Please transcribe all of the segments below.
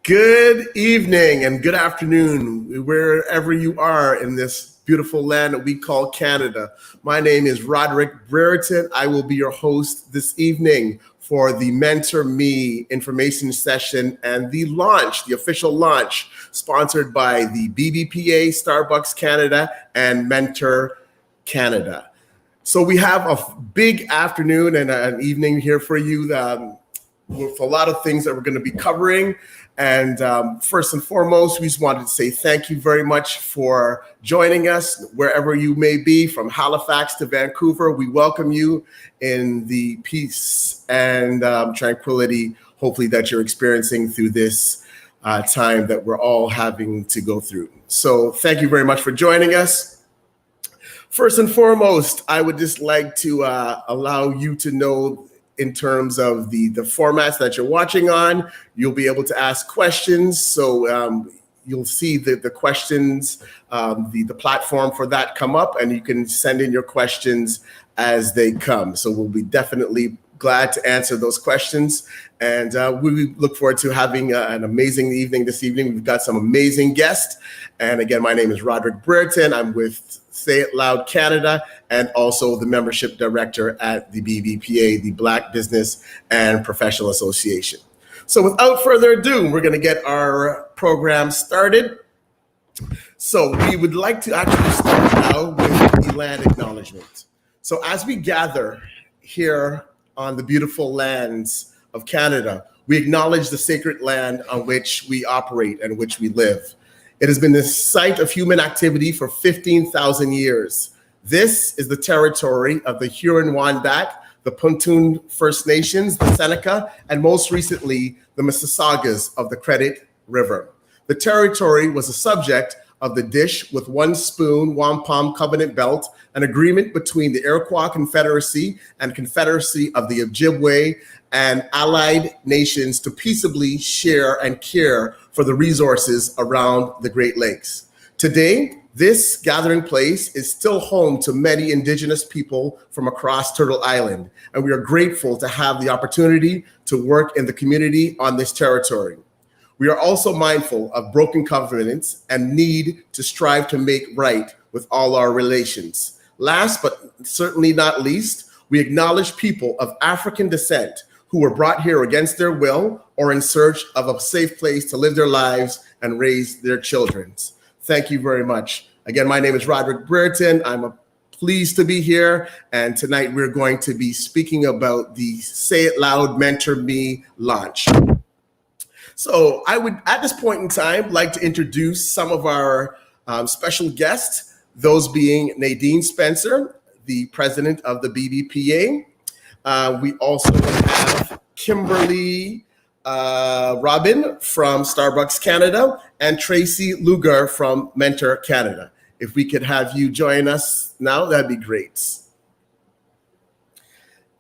Good evening and good afternoon, wherever you are in this beautiful land that we call Canada. My name is Roderick Brereton. I will be your host this evening for the MentorME information session and the official launch, sponsored by the BBPA, Starbucks Canada, and Mentor Canada. So we have a big afternoon and an evening here for you with a lot of things that we're going to be covering. And first and foremost, we just wanted to say thank you very much for joining us wherever you may be, from Halifax to Vancouver. We welcome you in the peace and tranquility, hopefully, that you're experiencing through this time that we're all having to go through. So thank you very much for joining us. First and foremost, I would just like to allow you to know, in terms of the formats that you're watching on, you'll be able to ask questions. So you'll see the questions, the platform for that come up, and you can send in your questions as they come. So we'll be definitely glad to answer those questions. And we look forward to having an amazing evening this evening. We've got some amazing guests. And again, my name is Roderick Brereton. I'm with Say It Loud Canada, and also the membership director at the BBPA, the Black Business and Professional Association. So without further ado, we're going to get our program started. So we would like to actually start now with the land acknowledgement. So as we gather here on the beautiful lands of Canada, we acknowledge the sacred land on which we operate and which we live. It has been the site of human activity for 15,000 years. This is the territory of the Huron-Wendat, the Puntoon First Nations, the Seneca, and most recently, the Mississaugas of the Credit River. The territory was the subject of the Dish with One Spoon Wampum Covenant Belt, an agreement between the Iroquois Confederacy and Confederacy of the Ojibwe and allied nations to peaceably share and care for the resources around the Great Lakes. Today, this gathering place is still home to many Indigenous people from across Turtle Island, and we are grateful to have the opportunity to work in the community on this territory. We are also mindful of broken covenants and need to strive to make right with all our relations. Last but certainly not least, we acknowledge people of African descent who were brought here against their will or in search of a safe place to live their lives and raise their children. Thank you very much. Again, my name is Roderick Brereton. I'm pleased to be here. And tonight we're going to be speaking about the Say It Loud MentorME launch. So I would, at this point in time, like to introduce some of our special guests, those being Nadine Spencer, the president of the BBPA. We also have Kimberly Robin from Starbucks Canada and Tracy Lugar from Mentor Canada. If we could have you join us now, that'd be great.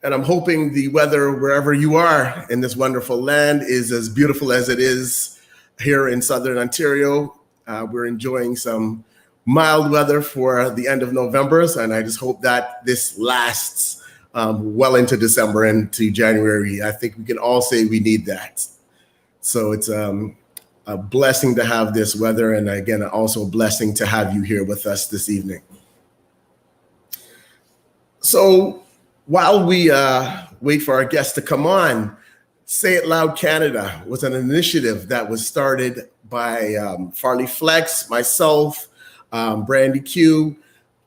And I'm hoping the weather wherever you are in this wonderful land is as beautiful as it is here in Southern Ontario. We're enjoying some mild weather for the end of November, and I just hope that this lasts well into December and to January. I think we can all say we need that. So it's a blessing to have this weather, and again, also a blessing to have you here with us this evening. So while we wait for our guests to come on, Say It Loud Canada was an initiative that was started by Farley Flex, myself, Brandy Q,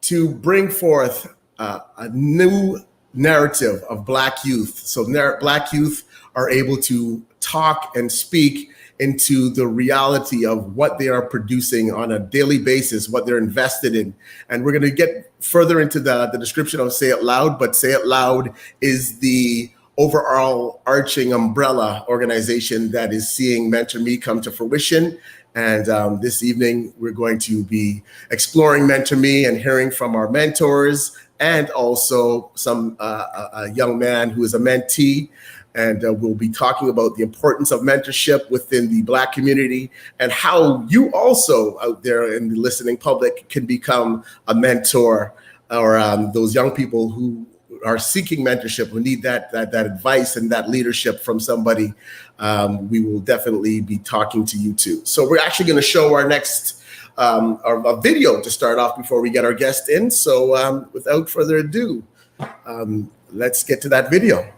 to bring forth a new narrative of Black youth. So Black youth are able to talk and speak into the reality of what they are producing on a daily basis, what they're invested in. And we're going to get further into the description of Say It Loud, but Say It Loud is the overall arching umbrella organization that is seeing MentorME come to fruition. And this evening, we're going to be exploring MentorME and hearing from our mentors, and also a young man who is a mentee. And we'll be talking about the importance of mentorship within the Black community and how you also out there in the listening public can become a mentor, or those young people who are seeking mentorship, who need that advice and that leadership from somebody, we will definitely be talking to you too. So we're actually going to show our next a video to start off before we get our guest in. So without further ado, let's get to that video.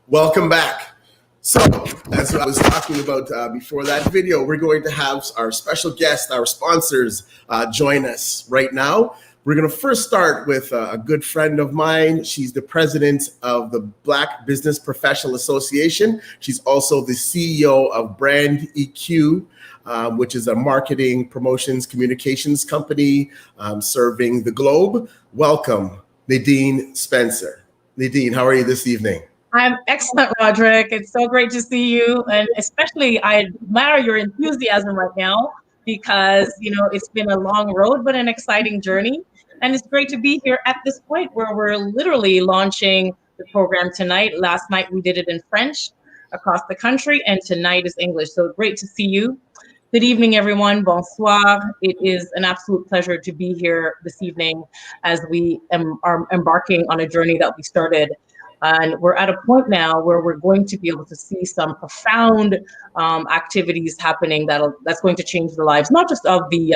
Welcome back. So, as I was talking about before that video, we're going to have our special guests, our sponsors, join us right now. We're going to first start with a good friend of mine. She's the president of the Black Business Professional Association. She's also the CEO of Brand EQ, which is a marketing, promotions, communications company serving the globe. Welcome, Nadine Spencer. Nadine, how are you this evening? I'm excellent, Roderick. It's so great to see you. And especially, I admire your enthusiasm right now because, it's been a long road, but an exciting journey. And it's great to be here at this point where we're literally launching the program tonight. Last night, we did it in French across the country, and tonight is English. So great to see you. Good evening, everyone. Bonsoir. It is an absolute pleasure to be here this evening as we are embarking on a journey that we started. And we're at a point now where we're going to be able to see some profound activities happening that's going to change the lives, not just of the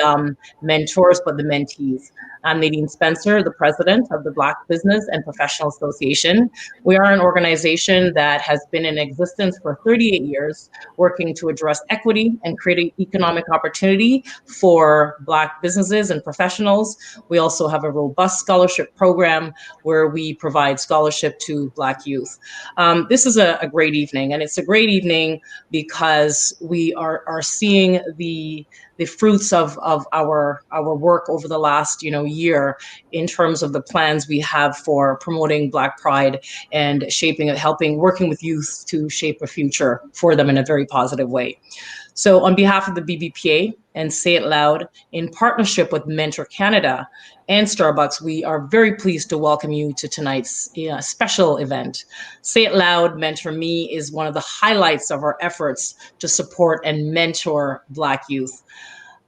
mentors, but the mentees. I'm Nadine Spencer, the president of the Black Business and Professional Association. We are an organization that has been in existence for 38 years, working to address equity and create economic opportunity for Black businesses and professionals. We also have a robust scholarship program where we provide scholarship to Black youth. This is a great evening, and it's a great evening because we are seeing the fruits of our work over the last year in terms of the plans we have for promoting Black pride and working with youth to shape a future for them in a very positive way. So on behalf of the BBPA and Say It Loud, in partnership with Mentor Canada and Starbucks, we are very pleased to welcome you to tonight's special event. Say It Loud MentorME is one of the highlights of our efforts to support and mentor Black youth.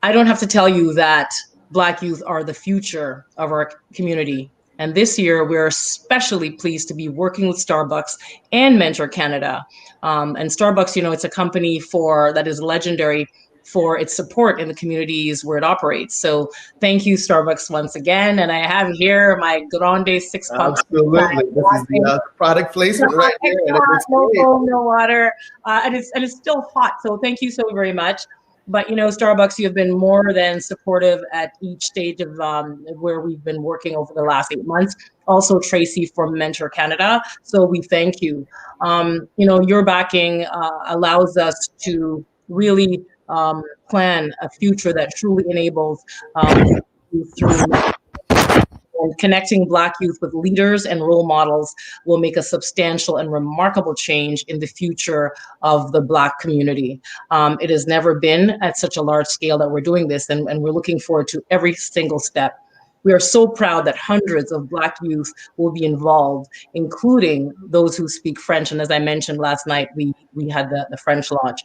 I don't have to tell you that Black youth are the future of our community. And this year, we're especially pleased to be working with Starbucks and Mentor Canada. And Starbucks, it's a company that is legendary for its support in the communities where it operates. So thank you, Starbucks, once again. And I have here my Grande 6 pumps. Absolutely. This is the product placement right here. No water. And it's still hot. So thank you so very much. But, Starbucks, you have been more than supportive at each stage of where we've been working over the last 8 months. Also, Tracy from Mentor Canada. So we thank you. Your backing allows us to really plan a future that truly enables through and connecting Black youth with leaders and role models will make a substantial and remarkable change in the future of the Black community. It has never been at such a large scale that we're doing this, and we're looking forward to every single step. We are so proud that hundreds of Black youth will be involved, including those who speak French. And as I mentioned last night, we had the French launch.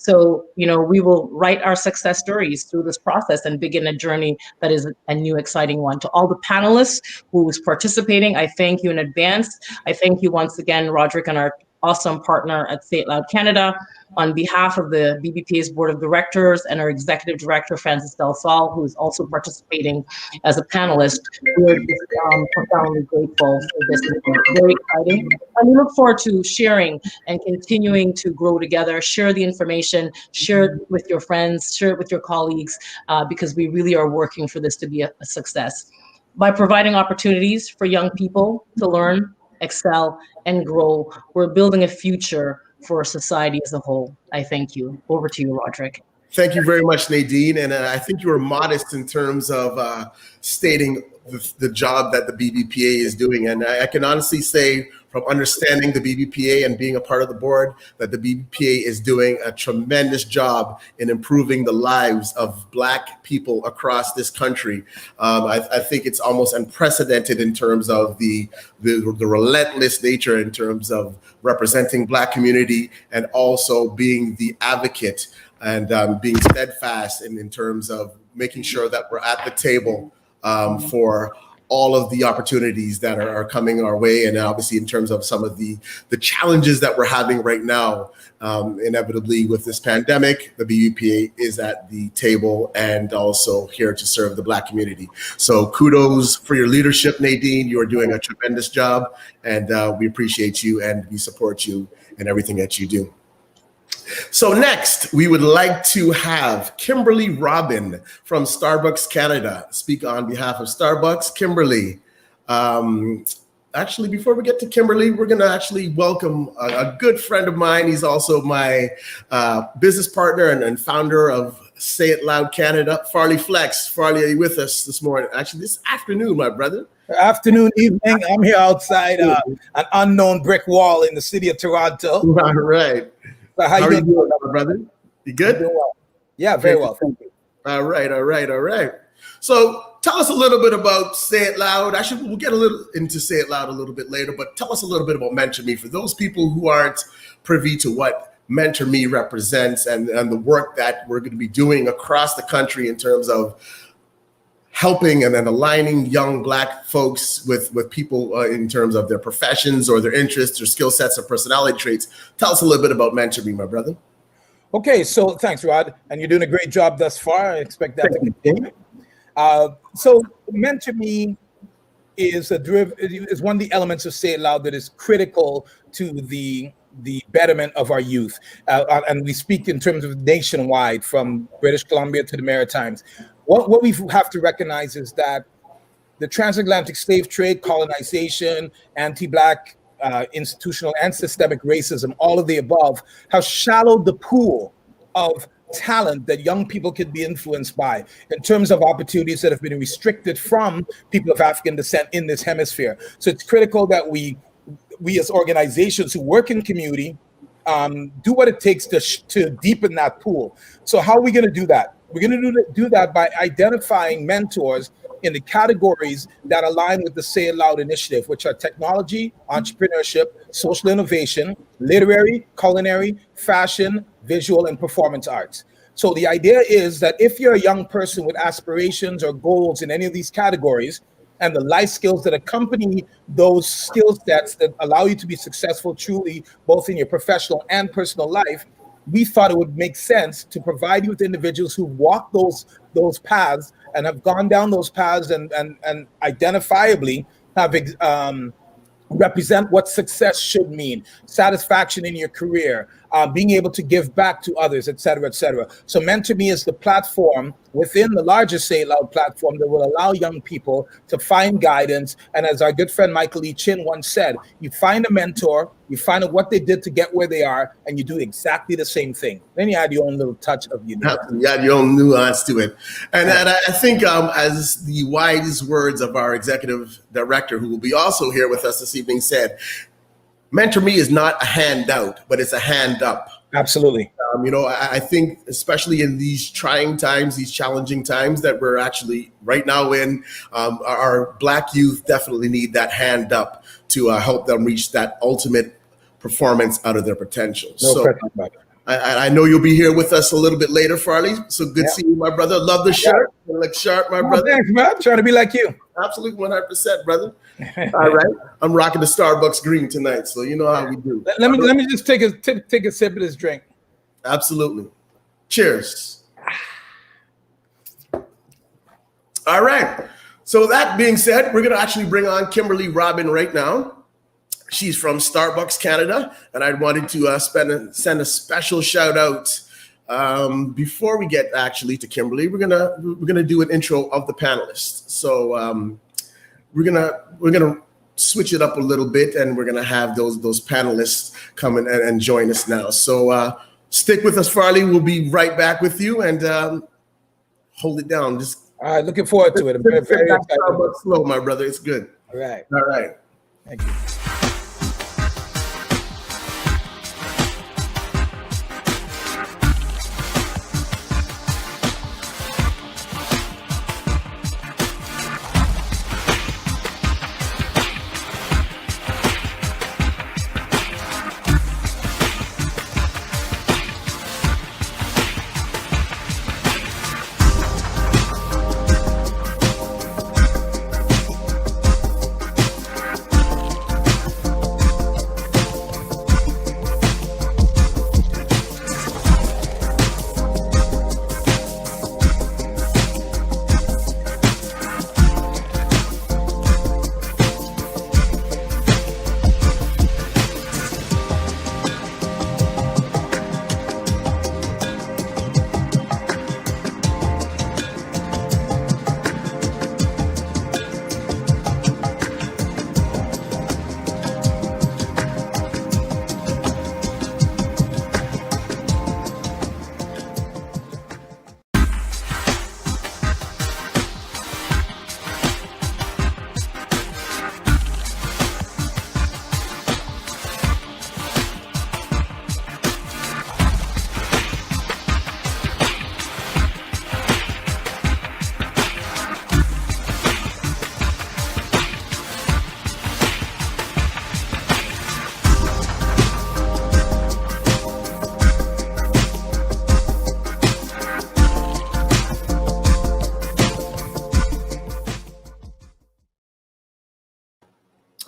So, we will write our success stories through this process and begin a journey that is a new, exciting one. To all the panelists who's participating, I thank you in advance. I thank you once again, Roderick, and our awesome partner at Say It Loud Canada. On behalf of the BBPA's board of directors and our executive director, Francis Del Sol, who is also participating as a panelist, we're just profoundly grateful for this event. Very exciting. And we look forward to sharing and continuing to grow together, share the information, share it with your friends, share it with your colleagues, because we really are working for this to be a success. By providing opportunities for young people to learn, excel, and grow, we're building a future for society as a whole. I thank you. Over to you, Roderick. Thank you very much, Nadine. And I think you were modest in terms of stating the job that the BBPA is doing. And I can honestly say, from understanding the BBPA and being a part of the board, that the BBPA is doing a tremendous job in improving the lives of Black people across this country. I think it's almost unprecedented in terms of the relentless nature in terms of representing Black community and also being the advocate and being steadfast in terms of making sure that we're at the table for all of the opportunities that are coming our way. And obviously in terms of some of the challenges that we're having right now, inevitably with this pandemic, the BBPA is at the table and also here to serve the Black community. So kudos for your leadership, Nadine. You are doing a tremendous job, and we appreciate you and we support you in everything that you do. So next, we would like to have Kimberly Robin from Starbucks Canada speak on behalf of Starbucks. Kimberly, actually, before we get to Kimberly, we're going to actually welcome a good friend of mine. He's also my business partner and founder of Say It Loud Canada, Farley Flex. Farley, are you with us this morning? Actually, this afternoon, my brother. Afternoon, evening. I'm here outside an unknown brick wall in the city of Toronto. All right. So how you doing, my brother? You good? Well. Yeah, very well. Thank you. All right. So tell us a little bit about Say It Loud. Actually, we'll get a little into Say It Loud a little bit later, but tell us a little bit about mentorME for those people who aren't privy to what mentorME represents and the work that we're going to be doing across the country in terms of helping and then aligning young Black folks with people in terms of their professions or their interests or skill sets or personality traits. Tell us a little bit about mentorME, my brother. Okay, so thanks, Rod. And you're doing a great job thus far. I expect that to continue. So mentorME is one of the elements of Say It Loud that is critical to the betterment of our youth. And we speak in terms of nationwide, from British Columbia to the Maritimes. What we have to recognize is that the transatlantic slave trade, colonization, anti-Black institutional and systemic racism, all of the above, have shallowed the pool of talent that young people can be influenced by in terms of opportunities that have been restricted from people of African descent in this hemisphere. So it's critical that we as organizations who work in community do what it takes to deepen that pool. So how are we going to do that? We're going to do that by identifying mentors in the categories that align with the Say It Loud initiative, which are technology, entrepreneurship, social innovation, literary, culinary, fashion, visual, and performance arts. So the idea is that if you're a young person with aspirations or goals in any of these categories, and the life skills that accompany those skill sets that allow you to be successful truly, both in your professional and personal life, we thought it would make sense to provide you with individuals who walk those paths and have gone down those paths and identifiably have represent what success should mean, satisfaction in your career, being able to give back to others, et cetera, et cetera. So mentorME is the platform within the larger Say It Loud platform that will allow young people to find guidance. And as our good friend Michael E. Chin once said, you find a mentor, you find out what they did to get where they are, and you do exactly the same thing. Then you add your own little touch of you add your own nuance to it. And I think as the wise words of our executive director, who will be also here with us this evening, said, mentorME is not a handout, but it's a hand up. Absolutely. I think especially in these trying times, these challenging times that we're actually right now in, our Black youth definitely need that hand up to help them reach that ultimate performance out of their potential. No question about it. I know you'll be here with us a little bit later, Farley. So good seeing you, my brother. Love the shirt. You look sharp, my brother. Thanks, man. Trying to be like you. Absolutely, 100%, brother. All right. I'm rocking the Starbucks green tonight, so you know how we do. Let me just take a sip of this drink. Absolutely. Cheers. All right. So that being said, we're going to actually bring on Kimberly Robin right now. She's from Starbucks Canada, and I wanted to send a special shout out. Before we get actually to Kimberly, we're gonna do an intro of the panelists. So we're gonna switch it up a little bit, and we're gonna have those panelists come in and join us now. So stick with us, Farley. We'll be right back with you, and hold it down. Just all right, looking forward to it. I'm very excited. Starbucks slow, my brother. It's good. All right. All right. Thank you.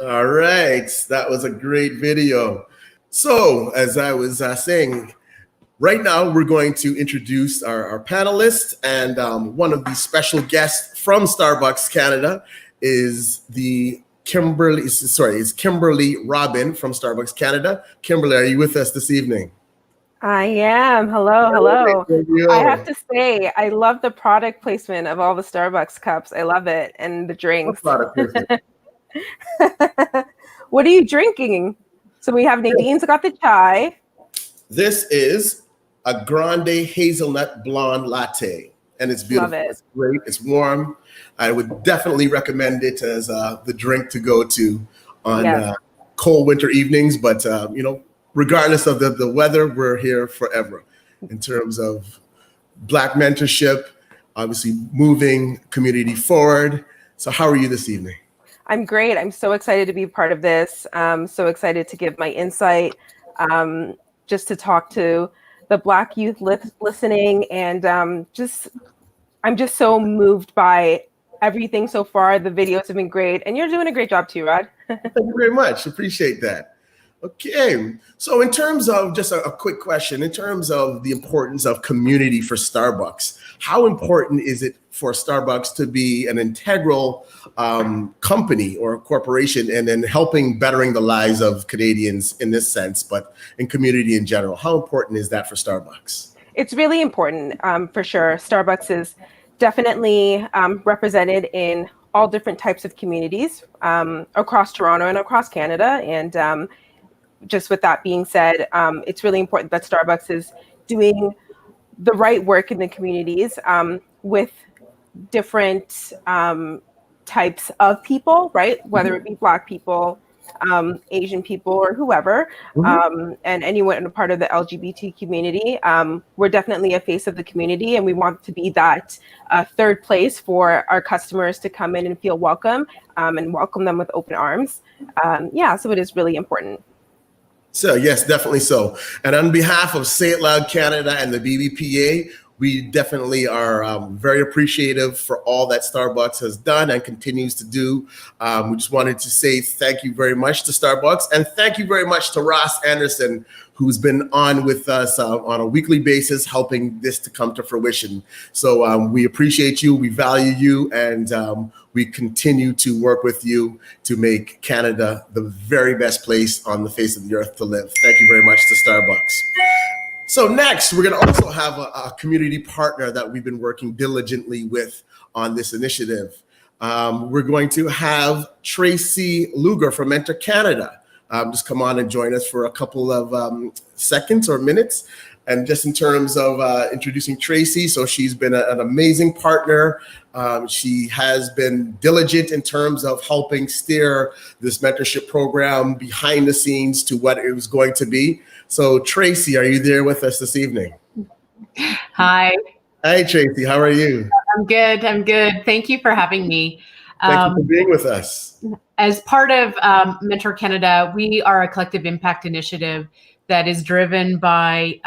All right, that was a great video. So as I was saying, right now we're going to introduce our panelists, and one of the special guests from Starbucks Canada is Kimberly Robin from Starbucks Canada. Kimberly, are you with us this evening? I am. Hello. I have to say, I love the product placement of all the Starbucks cups. I love it, and the drinks. What product placement? What are you drinking? So we have Nadine's got the chai. This is a grande hazelnut blonde latte, and it's beautiful. Love it. It's great. It's warm. I would definitely recommend it as the drink to go to on cold winter evenings. But regardless of the weather, we're here forever in terms of Black mentorship, obviously moving community forward. So how are you this evening? I'm great. I'm so excited to be part of this. So excited to give my insight, just to talk to the Black youth listening. And I'm just so moved by everything so far. The videos have been great. And you're doing a great job too, Rod. Thank you very much. Appreciate that. Okay. So in terms of just a quick question, in terms of the importance of community for Starbucks, how important is it for Starbucks to be an integral company or corporation and then helping bettering the lives of Canadians in this sense, but in community in general? How important is that for Starbucks? It's really important, for sure. Starbucks is definitely represented in all different types of communities across Toronto and across Canada. And just with that being said, it's really important that Starbucks is doing the right work in the communities with different types of people, right? Whether it be Black people, Asian people, or whoever, and anyone a part of the LGBT community. We're definitely a face of the community, and we want to be that third place for our customers to come in and feel welcome, and welcome them with open arms. So it is really important. So yes, definitely so. And on behalf of Say It Loud Canada and the BBPA, we definitely are very appreciative for all that Starbucks has done and continues to do. We just wanted to say thank you very much to Starbucks, and thank you very much to Ross Anderson, who's been on with us on a weekly basis, helping this to come to fruition. So we appreciate you, we value you, and we continue to work with you to make Canada the very best place on the face of the earth to live. Thank you very much to Starbucks. So next, we're going to also have a community partner that we've been working diligently with on this initiative. We're going to have Tracy Luger from Mentor Canada just come on and join us for a couple of seconds or minutes. And just in terms of introducing Tracy, so she's been an amazing partner. She has been diligent in terms of helping steer this mentorship program behind the scenes to what it was going to be. So Tracy, are you there with us this evening? Hi. Hi, Tracy. How are you? I'm good. I'm good. Thank you for having me. Thank you for being with us. As part of Mentor Canada, we are a collective impact initiative that is driven by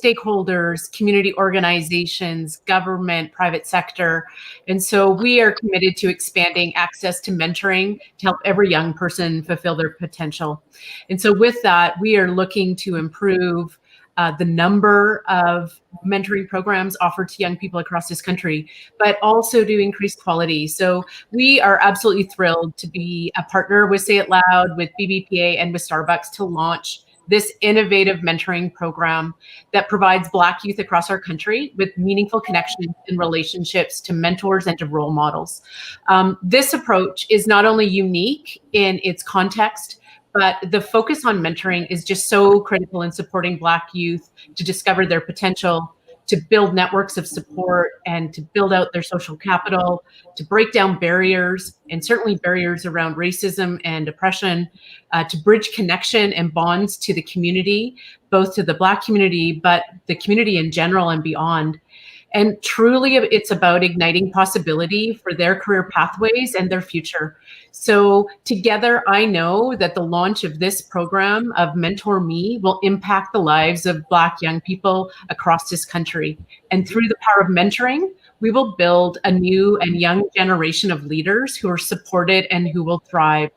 stakeholders, community organizations, government, private sector. And so we are committed to expanding access to mentoring to help every young person fulfill their potential. And so with that, we are looking to improve the number of mentoring programs offered to young people across this country, but also to increase quality. So we are absolutely thrilled to be a partner with Say It Loud, with BBPA, and with Starbucks to launch this innovative mentoring program that provides Black youth across our country with meaningful connections and relationships to mentors and to role models. This approach is not only unique in its context, but the focus on mentoring is just so critical in supporting Black youth to discover their potential, to build networks of support, and to build out their social capital, to break down barriers, and certainly barriers around racism and oppression, to bridge connection and bonds to the community, both to the Black community, but the community in general and beyond. And truly, it's about igniting possibility for their career pathways and their future. So together, I know that the launch of this program of mentorME will impact the lives of Black young people across this country. And through the power of mentoring, we will build a new and young generation of leaders who are supported and who will thrive.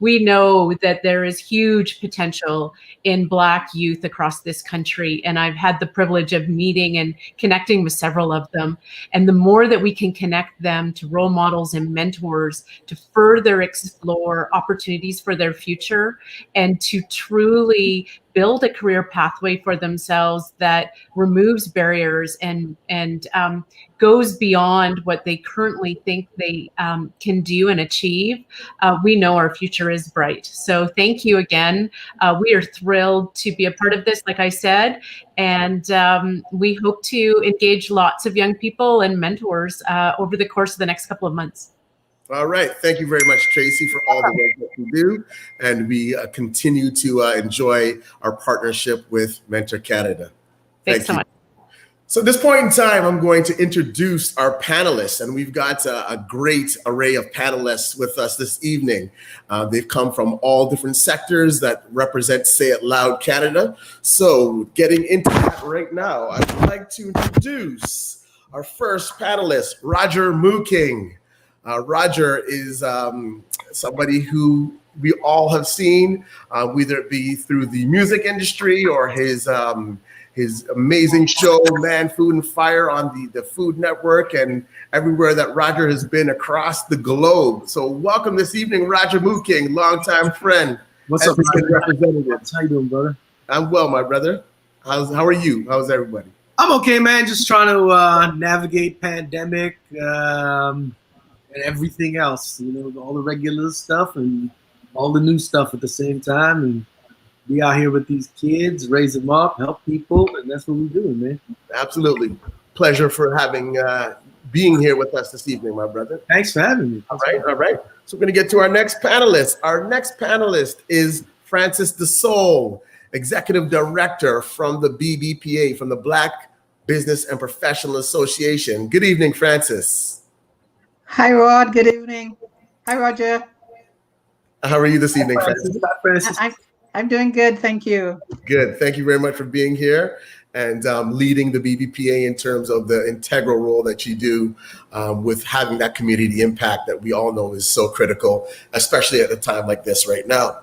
We know that there is huge potential in Black youth across this country, and I've had the privilege of meeting and connecting with several of them. And the more that we can connect them to role models and mentors to further explore opportunities for their future and to truly build a career pathway for themselves that removes barriers and goes beyond what they currently think they can do and achieve, we know our future is bright. So thank you again. We are thrilled to be a part of this, like I said, and we hope to engage lots of young people and mentors over the course of the next couple of months. All right. Thank you very much, Tracy, for all the work that you do. And we continue to enjoy our partnership with Mentor Canada. Thanks so much. So at this point in time, I'm going to introduce our panelists, and we've got a great array of panelists with us this evening. They've come from all different sectors that represent Say It Loud Canada. So getting into that right now, I'd like to introduce our first panelist, Roger Mooking. Roger is somebody who we all have seen, whether it be through the music industry or his amazing show, Man, Food, and Fire on the Food Network and everywhere that Roger has been across the globe. So welcome this evening, Roger Mooking, longtime friend. What's up, representative? How you doing, brother? I'm well, my brother. How are you? How's everybody? I'm okay, man. Just trying to navigate pandemic and everything else. You know, all the regular stuff and all the new stuff at the same time. And be out here with these kids, raise them up, help people, and that's what we're doing, man. Absolutely. Pleasure for having being here with us this evening, my brother. Thanks for having me. All right. So we're going to get to our next panelist. Our next panelist is Francis DeSole, Executive Director from the BBPA, from the Black Business and Professional Association. Good evening, Francis. Hi, Rod. Good evening. Hi, Roger. How are you this evening, Francis? Francis. I'm doing good. Thank you. Good. Thank you very much for being here and leading the BBPA in terms of the integral role that you do with having that community impact that we all know is so critical, especially at a time like this right now.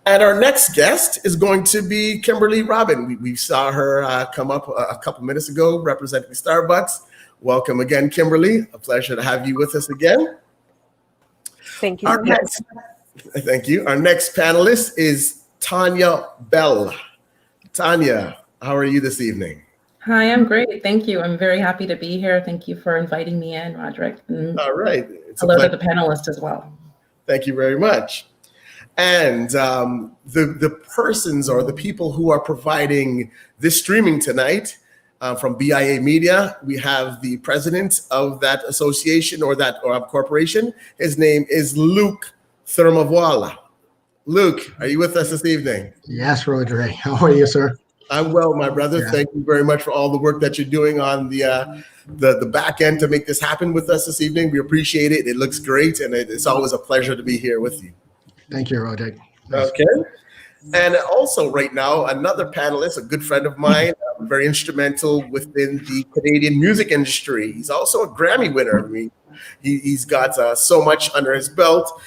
And our next guest is going to be Kimberly Robin. We saw her come up a couple minutes ago representing Starbucks. Welcome again, Kimberly. A pleasure to have you with us again. Thank you so much. Thank you. Our next panelist is Tanya Bell. Tanya, how are you this evening? Hi, I'm great. Thank you. I'm very happy to be here. Thank you for inviting me in, Roderick. And all right. hello to the panelists as well. Thank you very much. And the persons or the people who are providing this streaming tonight from BIA Media, we have the president of that association or corporation. His name is Luke Thermavoila. Luke, are you with us this evening? Yes, Roderick. How are you, sir? I'm well, my brother. Yeah. Thank you very much for all the work that you're doing on the back end to make this happen with us this evening. We appreciate it. It looks great, and it's always a pleasure to be here with you. Thank you, Roderick. Okay. And also right now, another panelist, a good friend of mine, very instrumental within the Canadian music industry. He's also a Grammy winner. I mean, he's got so much under his belt.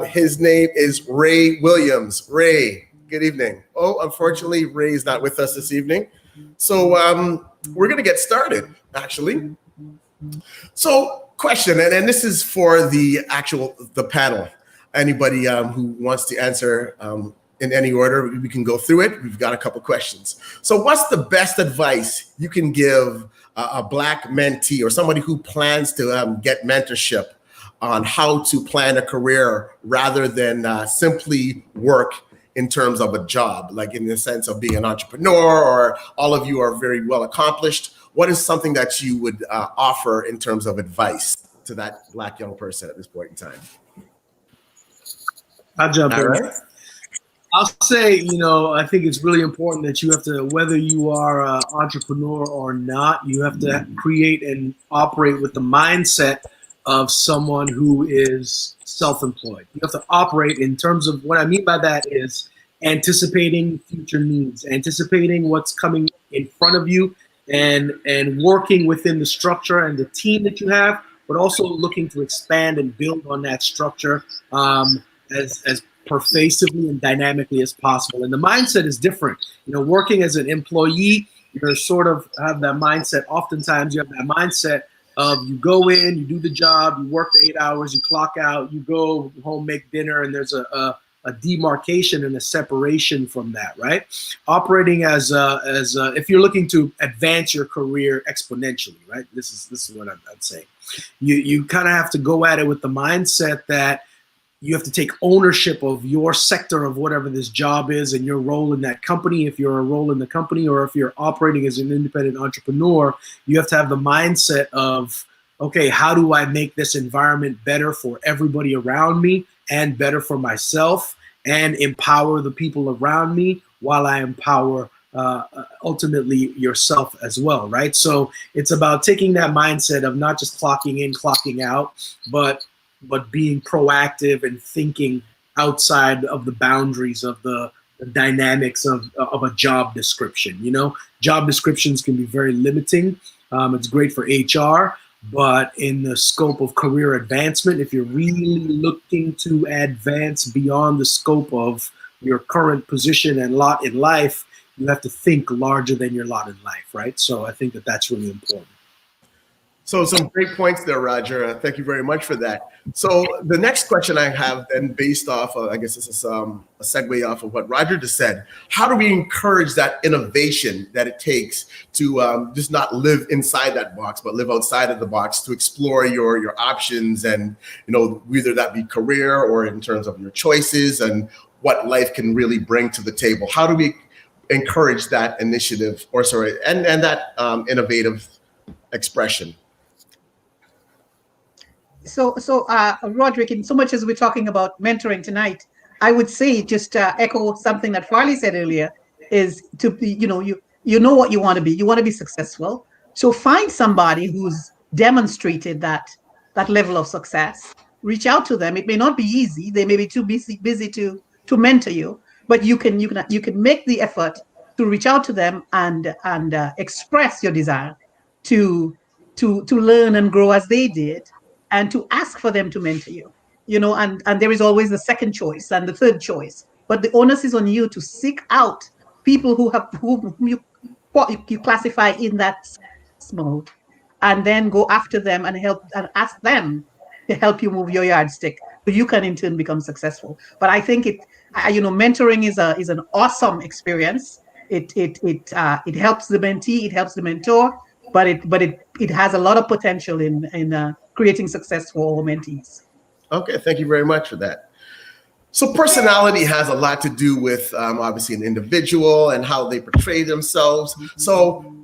His name is Ray Williams. Ray, good evening. Oh, unfortunately, Ray is not with us this evening. So we're going to get started, actually. So question, and this is for the panel. Anybody who wants to answer in any order, we can go through it. We've got a couple questions. So what's the best advice you can give a Black mentee or somebody who plans to get mentorship on how to plan a career rather than simply work in terms of a job, like in the sense of being an entrepreneur, or all of you are very well accomplished? What is something that you would offer in terms of advice to that Black young person at this point in time? I'll jump in. Right. I'll say, I think it's really important that you have to, whether you are an entrepreneur or not, you have to create and operate with the mindset of someone who is self-employed. You have to operate in terms of, what I mean by that is anticipating future needs, anticipating what's coming in front of you, and working within the structure and the team that you have, but also looking to expand and build on that structure as pervasively and dynamically as possible. And the mindset is different. Working as an employee, you're sort of have that mindset. Oftentimes you have that mindset of you go in, you do the job, you work the 8 hours, you clock out, you go home, make dinner, and there's a demarcation and a separation from that, right? Operating if you're looking to advance your career exponentially, right? This is what I'd say. You kind of have to go at it with the mindset that you have to take ownership of your sector of whatever this job is and your role in that company. If you're a role in the company, or if you're operating as an independent entrepreneur, you have to have the mindset of, okay, how do I make this environment better for everybody around me and better for myself, and empower the people around me while I empower ultimately yourself as well, right? So it's about taking that mindset of not just clocking in, clocking out, but being proactive and thinking outside of the boundaries of the dynamics of a job description. Job descriptions can be very limiting. It's great for HR, but in the scope of career advancement, if you're really looking to advance beyond the scope of your current position and lot in life, you have to think larger than your lot in life, right? So I think that that's really important. So some great points there, Roger. Thank you very much for that. So the next question I have then, based off of, I guess this is a segue off of what Roger just said, how do we encourage that innovation that it takes to just not live inside that box, but live outside of the box, to explore your options and, whether that be career or in terms of your choices and what life can really bring to the table? How do we encourage that initiative and that innovative expression? So, Roderick, in so much as we're talking about mentoring tonight, I would say, just to echo something that Farley said earlier, is to be, you know what you want to be. You want to be successful. So find somebody who's demonstrated that level of success. Reach out to them. It may not be easy. They may be too busy to mentor you, but you can make the effort to reach out to them and express your desire to learn and grow as they did, and to ask for them to mentor you. And there is always the second choice and the third choice, but the onus is on you to seek out people whom you classify in that mode, and then go after them and help and ask them to help you move your yardstick so you can in turn become successful. But I think mentoring is an awesome experience. It helps the mentee, it helps the mentor, but it has a lot of potential in creating success for all mentees. Okay, thank you very much for that. So personality has a lot to do with obviously an individual and how they portray themselves. So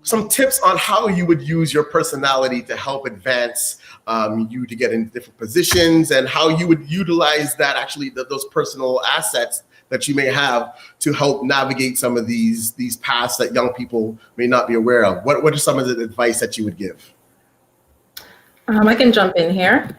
some tips on how you would use your personality to help advance you to get into different positions, and how you would utilize that, actually, those personal assets that you may have to help navigate some of these paths that young people may not be aware of. What are some of the advice that you would give? I can jump in here.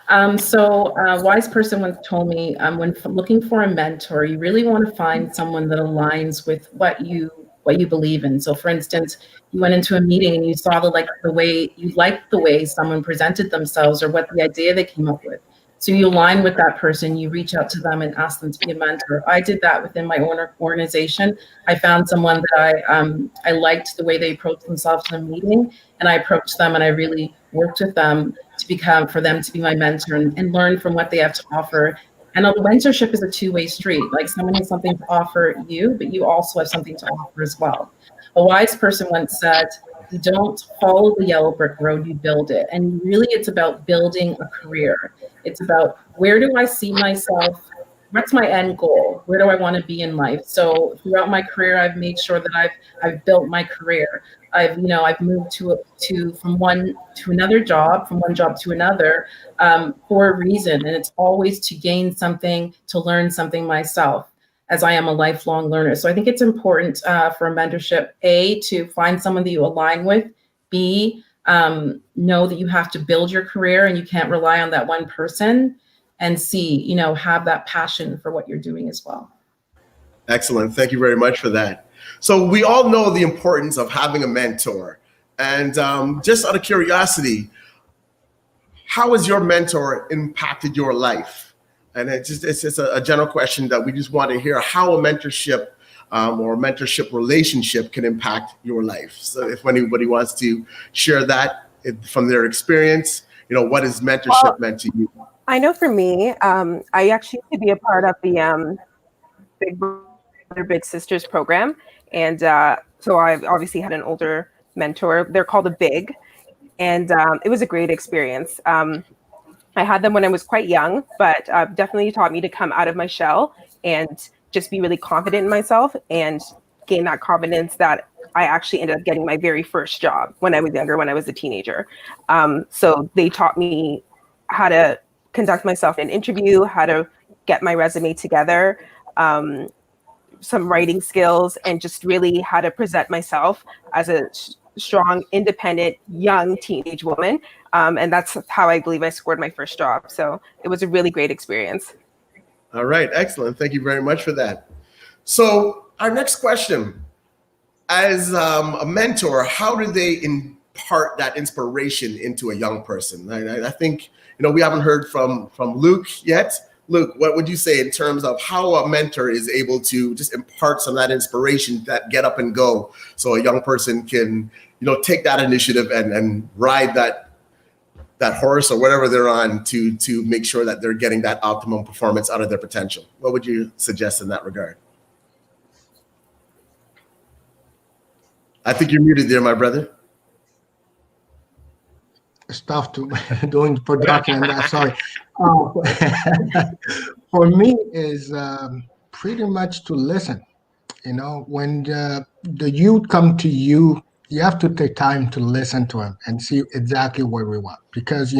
A wise person once told me, when looking for a mentor, you really want to find someone that aligns with what you believe in. So for instance, you went into a meeting and you saw the way someone presented themselves, or what the idea they came up with. So you align with that person, you reach out to them and ask them to be a mentor. I did that within my own organization. I found someone that I liked the way they approached themselves in a meeting, and I approached them and I really worked with them for them to be my mentor and learn from what they have to offer. And a mentorship is a two-way street. Like, someone has something to offer you, but you also have something to offer as well. A wise person once said, you don't follow the yellow brick road, you build it. And really, it's about building a career. It's about, where do I see myself? What's my end goal? Where do I want to be in life? So throughout my career, I've made sure that I've built my career. I've moved from one job to another for a reason, and it's always to gain something, to learn something myself, as I am a lifelong learner. So I think it's important for a mentorship, A, to find someone that you align with, B, know that you have to build your career and you can't rely on that one person, and C, have that passion for what you're doing as well. Excellent. Thank you very much for that. So we all know the importance of having a mentor. And just out of curiosity, how has your mentor impacted your life? And it's just a general question that we just want to hear, how a mentorship or a mentorship relationship can impact your life. So if anybody wants to share that from their experience, what has mentorship meant to you? I know for me, I actually used to be a part of the Big Brother Big Sisters program. And so I've obviously had an older mentor. They're called a Big. And it was a great experience. I had them when I was quite young, but definitely taught me to come out of my shell and just be really confident in myself and gain that confidence that I actually ended up getting my very first job when I was younger, when I was a teenager. So they taught me how to conduct myself in an interview, how to get my resume together, some writing skills, and just really how to present myself as a strong, independent, young teenage woman. And that's how I believe I scored my first job. So it was a really great experience. All right, excellent. Thank you very much for that. So our next question, as a mentor, how do they impart that inspiration into a young person? I think, we haven't heard from Luke yet. Luke, what would you say in terms of how a mentor is able to just impart some of that inspiration, that get up and go, so a young person can, take that initiative and ride that horse or whatever they're on to make sure that they're getting that optimum performance out of their potential? What would you suggest in that regard? I think you're muted there, my brother. Stuff to doing production. Sorry. For me is pretty much to listen. When the youth come to you, you have to take time to listen to them and see exactly what we want. Because,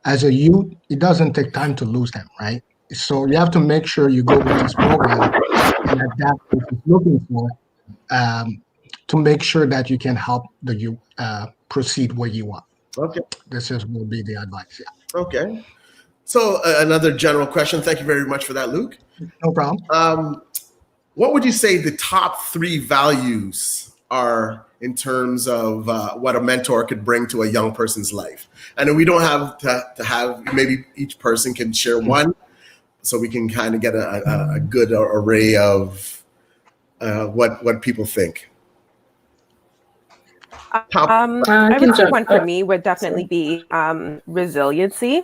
as a youth, it doesn't take time to lose them, right? So you have to make sure you go with this program and adapt what he's looking for, to make sure that you can help the youth proceed where you want. Okay. Will be the advice. Yeah. Okay. So another general question. Thank you very much for that, Luke. No problem. What would you say the top 3 values are in terms of what a mentor could bring to a young person's life? And we don't have to have, maybe each person can share one, so we can kind of get a good array of what people think. I would say one for me would definitely be resiliency,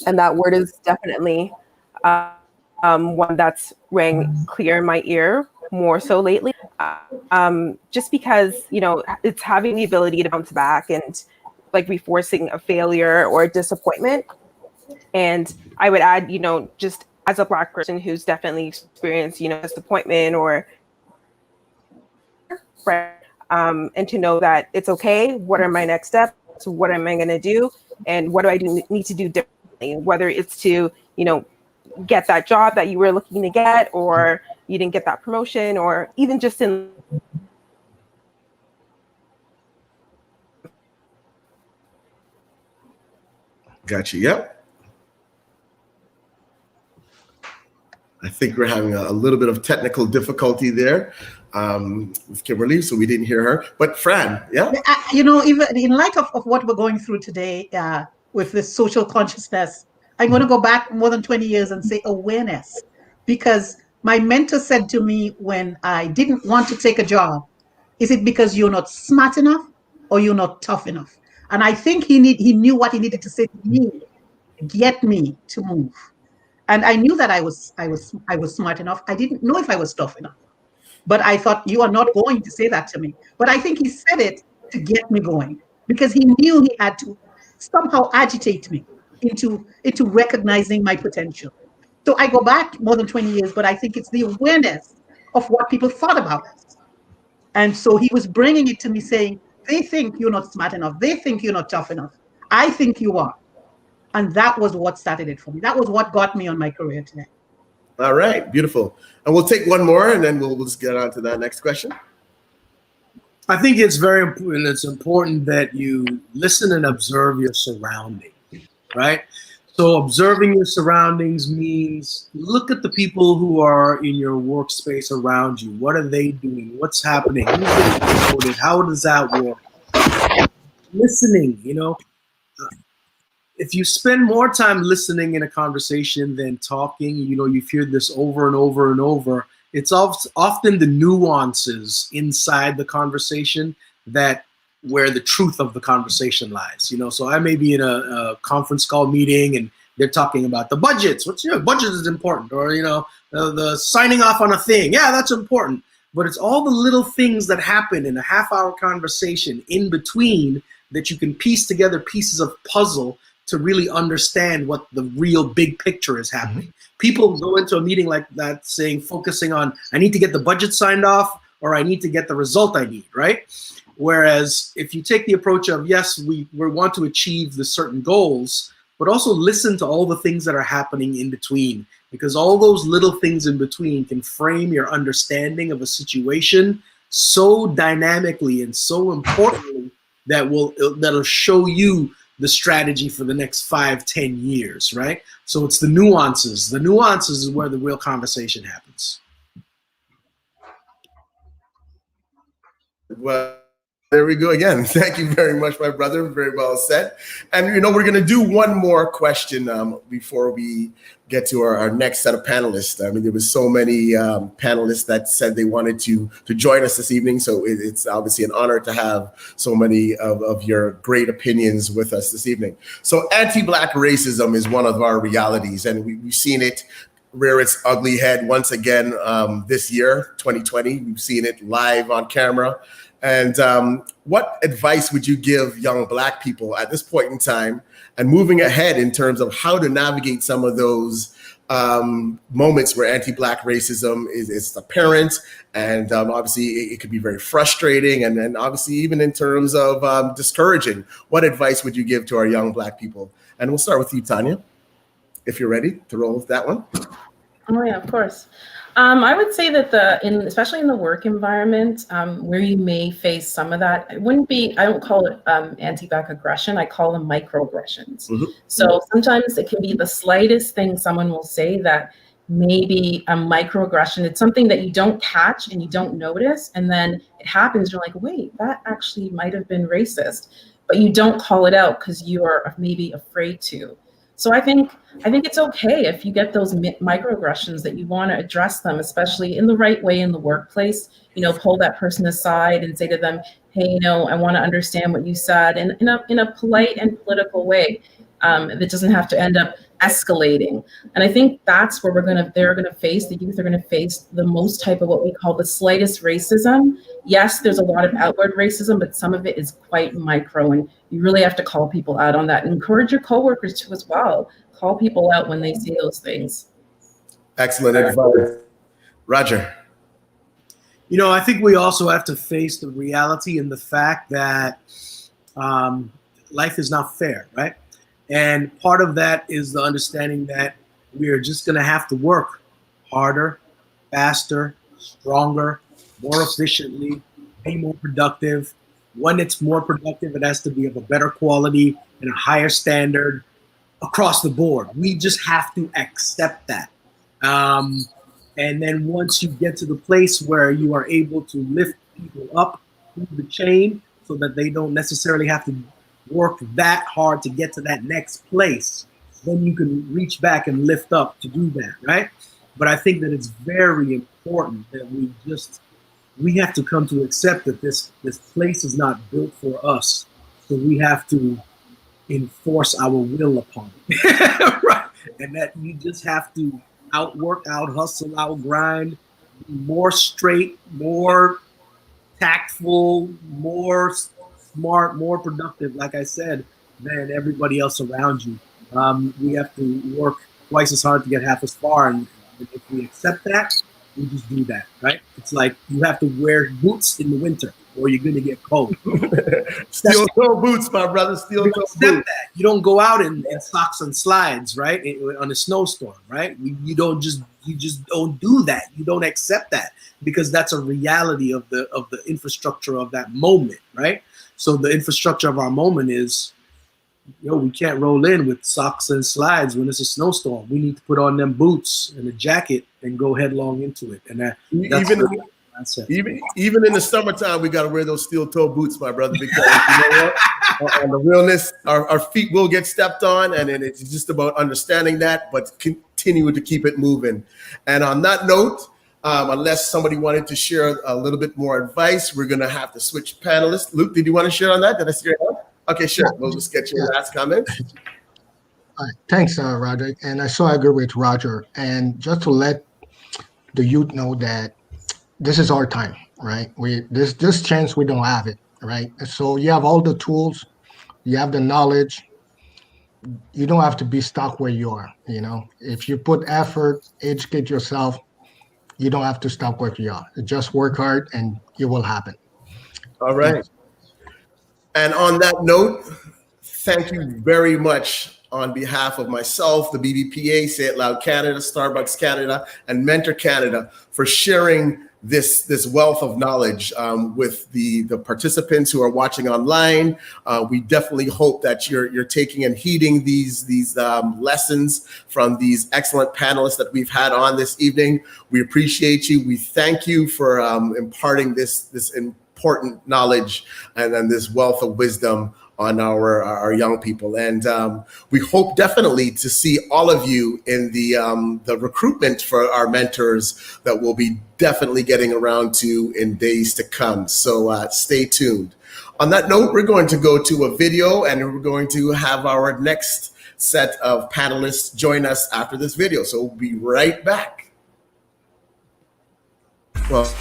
and that word is definitely one that's rang clear in my ear more so lately. Just because, you know, it's having the ability to bounce back and like reinforcing a failure or a disappointment. And I would add, you know, just as a Black person who's definitely experienced, you know, disappointment or and to know that it's okay. What are my next steps? What am I going to do? And what do I need to do differently? Whether it's to, you know, get that job that you were looking to get, or you didn't get that promotion, or even just in. Gotcha. Yep. I think we're having a little bit of technical difficulty there with Kimberly, so we didn't hear her. But Fran, yeah? You know, even in light of what we're going through today with this social consciousness, I'm going to go back more than 20 years and say awareness. Because my mentor said to me when I didn't want to take a job, is it because you're not smart enough or you're not tough enough? And I think he knew what he needed to say to me, get me to move. And I knew that I was smart enough. I didn't know if I was tough enough. But I thought, you are not going to say that to me. But I think he said it to get me going, because he knew he had to somehow agitate me into recognizing my potential. So I go back more than 20 years, but I think it's the awareness of what people thought about us. And so he was bringing it to me saying, they think you're not smart enough. They think you're not tough enough. I think you are. And that was what started it for me. That was what got me on my career today. All right, beautiful. And we'll take one more, and then we'll just get on to that next question. I think it's very important. It's important that you listen and observe your surroundings, right? So observing your surroundings means look at the people who are in your workspace around you. What are they doing? What's happening? Who's getting promoted? How does that work? Listening, you know. If you spend more time listening in a conversation than talking, you know, you've heard this over and over and over. It's often the nuances inside the conversation that where the truth of the conversation lies. You know, so I may be in a conference call meeting and they're talking about the budgets. What's, you know, budget is important, or, you know, the signing off on a thing. Yeah, that's important. But it's all the little things that happen in a half-hour conversation in between that you can piece together pieces of puzzle to really understand what the real big picture is happening. Mm-hmm. People go into a meeting like that saying, focusing on, I need to get the budget signed off, or I need to get the result I need, right? Whereas if you take the approach of, yes, we want to achieve the certain goals, but also listen to all the things that are happening in between, because all those little things in between can frame your understanding of a situation so dynamically and so importantly that'll show you the strategy for the next 5-10 years, right? So it's the nuances. The nuances is where the real conversation happens. Well, there we go again. Thank you very much, my brother. Very well said. And, you know, we're going to do one more question before we get to our next set of panelists. I mean, there was so many panelists that said they wanted to join us this evening. So it's obviously an honor to have so many of your great opinions with us this evening. So anti-Black racism is one of our realities, and we've seen it rear its ugly head once again this year, 2020. We've seen it live on camera. And what advice would you give young Black people at this point in time and moving ahead in terms of how to navigate some of those moments where anti-Black racism is apparent, and obviously it could be very frustrating, and then obviously even in terms of discouraging? What advice would you give to our young Black people? And we'll start with you, Tanya, if you're ready to roll with that one. Oh yeah, of course. I would say that especially in the work environment, where you may face some of that, it wouldn't be, I don't call it anti-back aggression, I call them microaggressions. Mm-hmm. So sometimes it can be the slightest thing someone will say that may be a microaggression. It's something that you don't catch and you don't notice, and then it happens, you're like, wait, that actually might have been racist, but you don't call it out because you are maybe afraid to. So I think it's okay if you get those microaggressions, that you want to address them, especially in the right way in the workplace. Pull that person aside and say to them, "Hey, I want to understand what you said," and in a polite and political way. That doesn't have to end up escalating. And I think that's where the youth are going to face the most type of what we call the slightest racism. Yes, there's a lot of outward racism, but some of it is quite micro, and you really have to call people out on that. And encourage your coworkers to as well. Call people out when they say those things. Excellent advice. Roger. I think we also have to face the reality and the fact that life is not fair, right? And part of that is the understanding that we are just going to have to work harder, faster, stronger, more efficiently, be more productive. When it's more productive, it has to be of a better quality and a higher standard across the board. We just have to accept that. And then once you get to the place where you are able to lift people up through the chain so that they don't necessarily have to work that hard to get to that next place, then you can reach back and lift up to do that, right? But I think that it's very important that we have to come to accept that this place is not built for us. So we have to enforce our will upon it, right? And that you just have to outwork, out hustle, out grind, be more straight, more tactful, more smart, more productive, like I said, than everybody else around you. We have to work twice as hard to get half as far, and if we accept that, we just do that, right? It's like you have to wear boots in the winter or you're going to get cold. Steel toe boots, my brother, steel toe boots. That. You don't go out in socks and slides, right? On a snowstorm, right? You just don't do that. You don't accept that because that's a reality of the infrastructure of that moment, right? So the infrastructure of our moment is, we can't roll in with socks and slides when it's a snowstorm. We need to put on them boots and a jacket and go headlong into it. And that's even in the summertime, we got to wear those steel toe boots, my brother, because you know what? On the realness, our feet will get stepped on, and then it's just about understanding that, but continue to keep it moving. And on that note, unless somebody wanted to share a little bit more advice, we're going to have to switch panelists. Luke, did you want to share on that? Did I see your hand? Okay, sure. We'll just get your last comment. All right. Thanks, Roger. And I agree with Roger. And just to let the youth know that this is our time, right? This chance, we don't have it, right? So you have all the tools, you have the knowledge. You don't have to be stuck where you are. If you put effort, educate yourself, you don't have to stop where you are. Just work hard and it will happen. All right. And on that note, thank you very much on behalf of myself, the BBPA, Say It Loud Canada, Starbucks Canada, and Mentor Canada for sharing this wealth of knowledge with the participants who are watching online. We definitely hope that you're taking and heeding these lessons from these excellent panelists that we've had on this evening. We appreciate you. We thank you for imparting this important knowledge and then this wealth of wisdom on our young people. And we hope definitely to see all of you in the recruitment for our mentors that we'll be definitely getting around to in days to come. So stay tuned. On that note, we're going to go to a video and we're going to have our next set of panelists join us after this video. So we'll be right back. Well.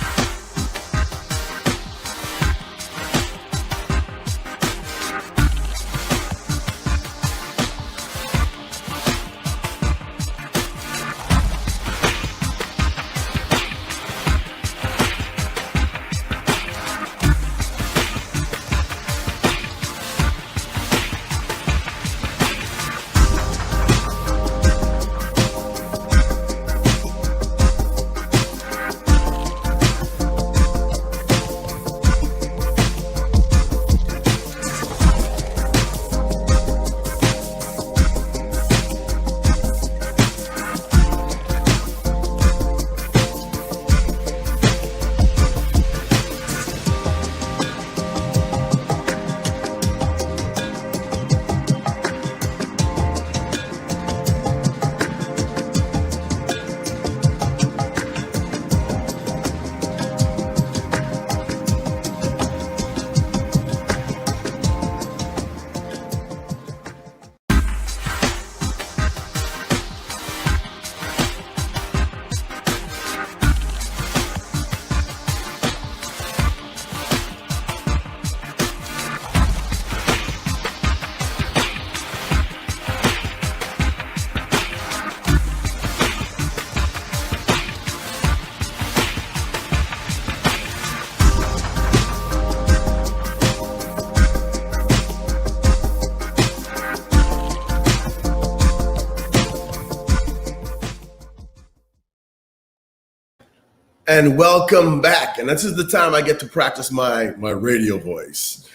And welcome back. And this is the time I get to practice my radio voice.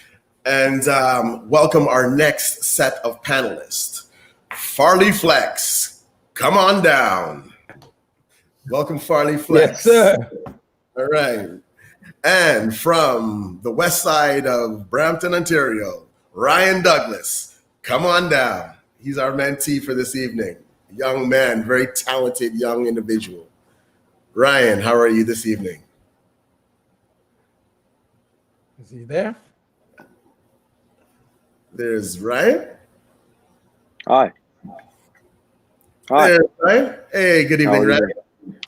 And welcome our next set of panelists. Farley Flex, come on down. Welcome, Farley Flex. Yes, sir. All right. And from the west side of Brampton, Ontario, Ryan Douglas, come on down. He's our mentee for this evening. Young man, very talented young individual. Ryan, how are you this evening? Is he there? There's Ryan. Hi. Hi. There's Ryan. Hey, good evening, Ryan.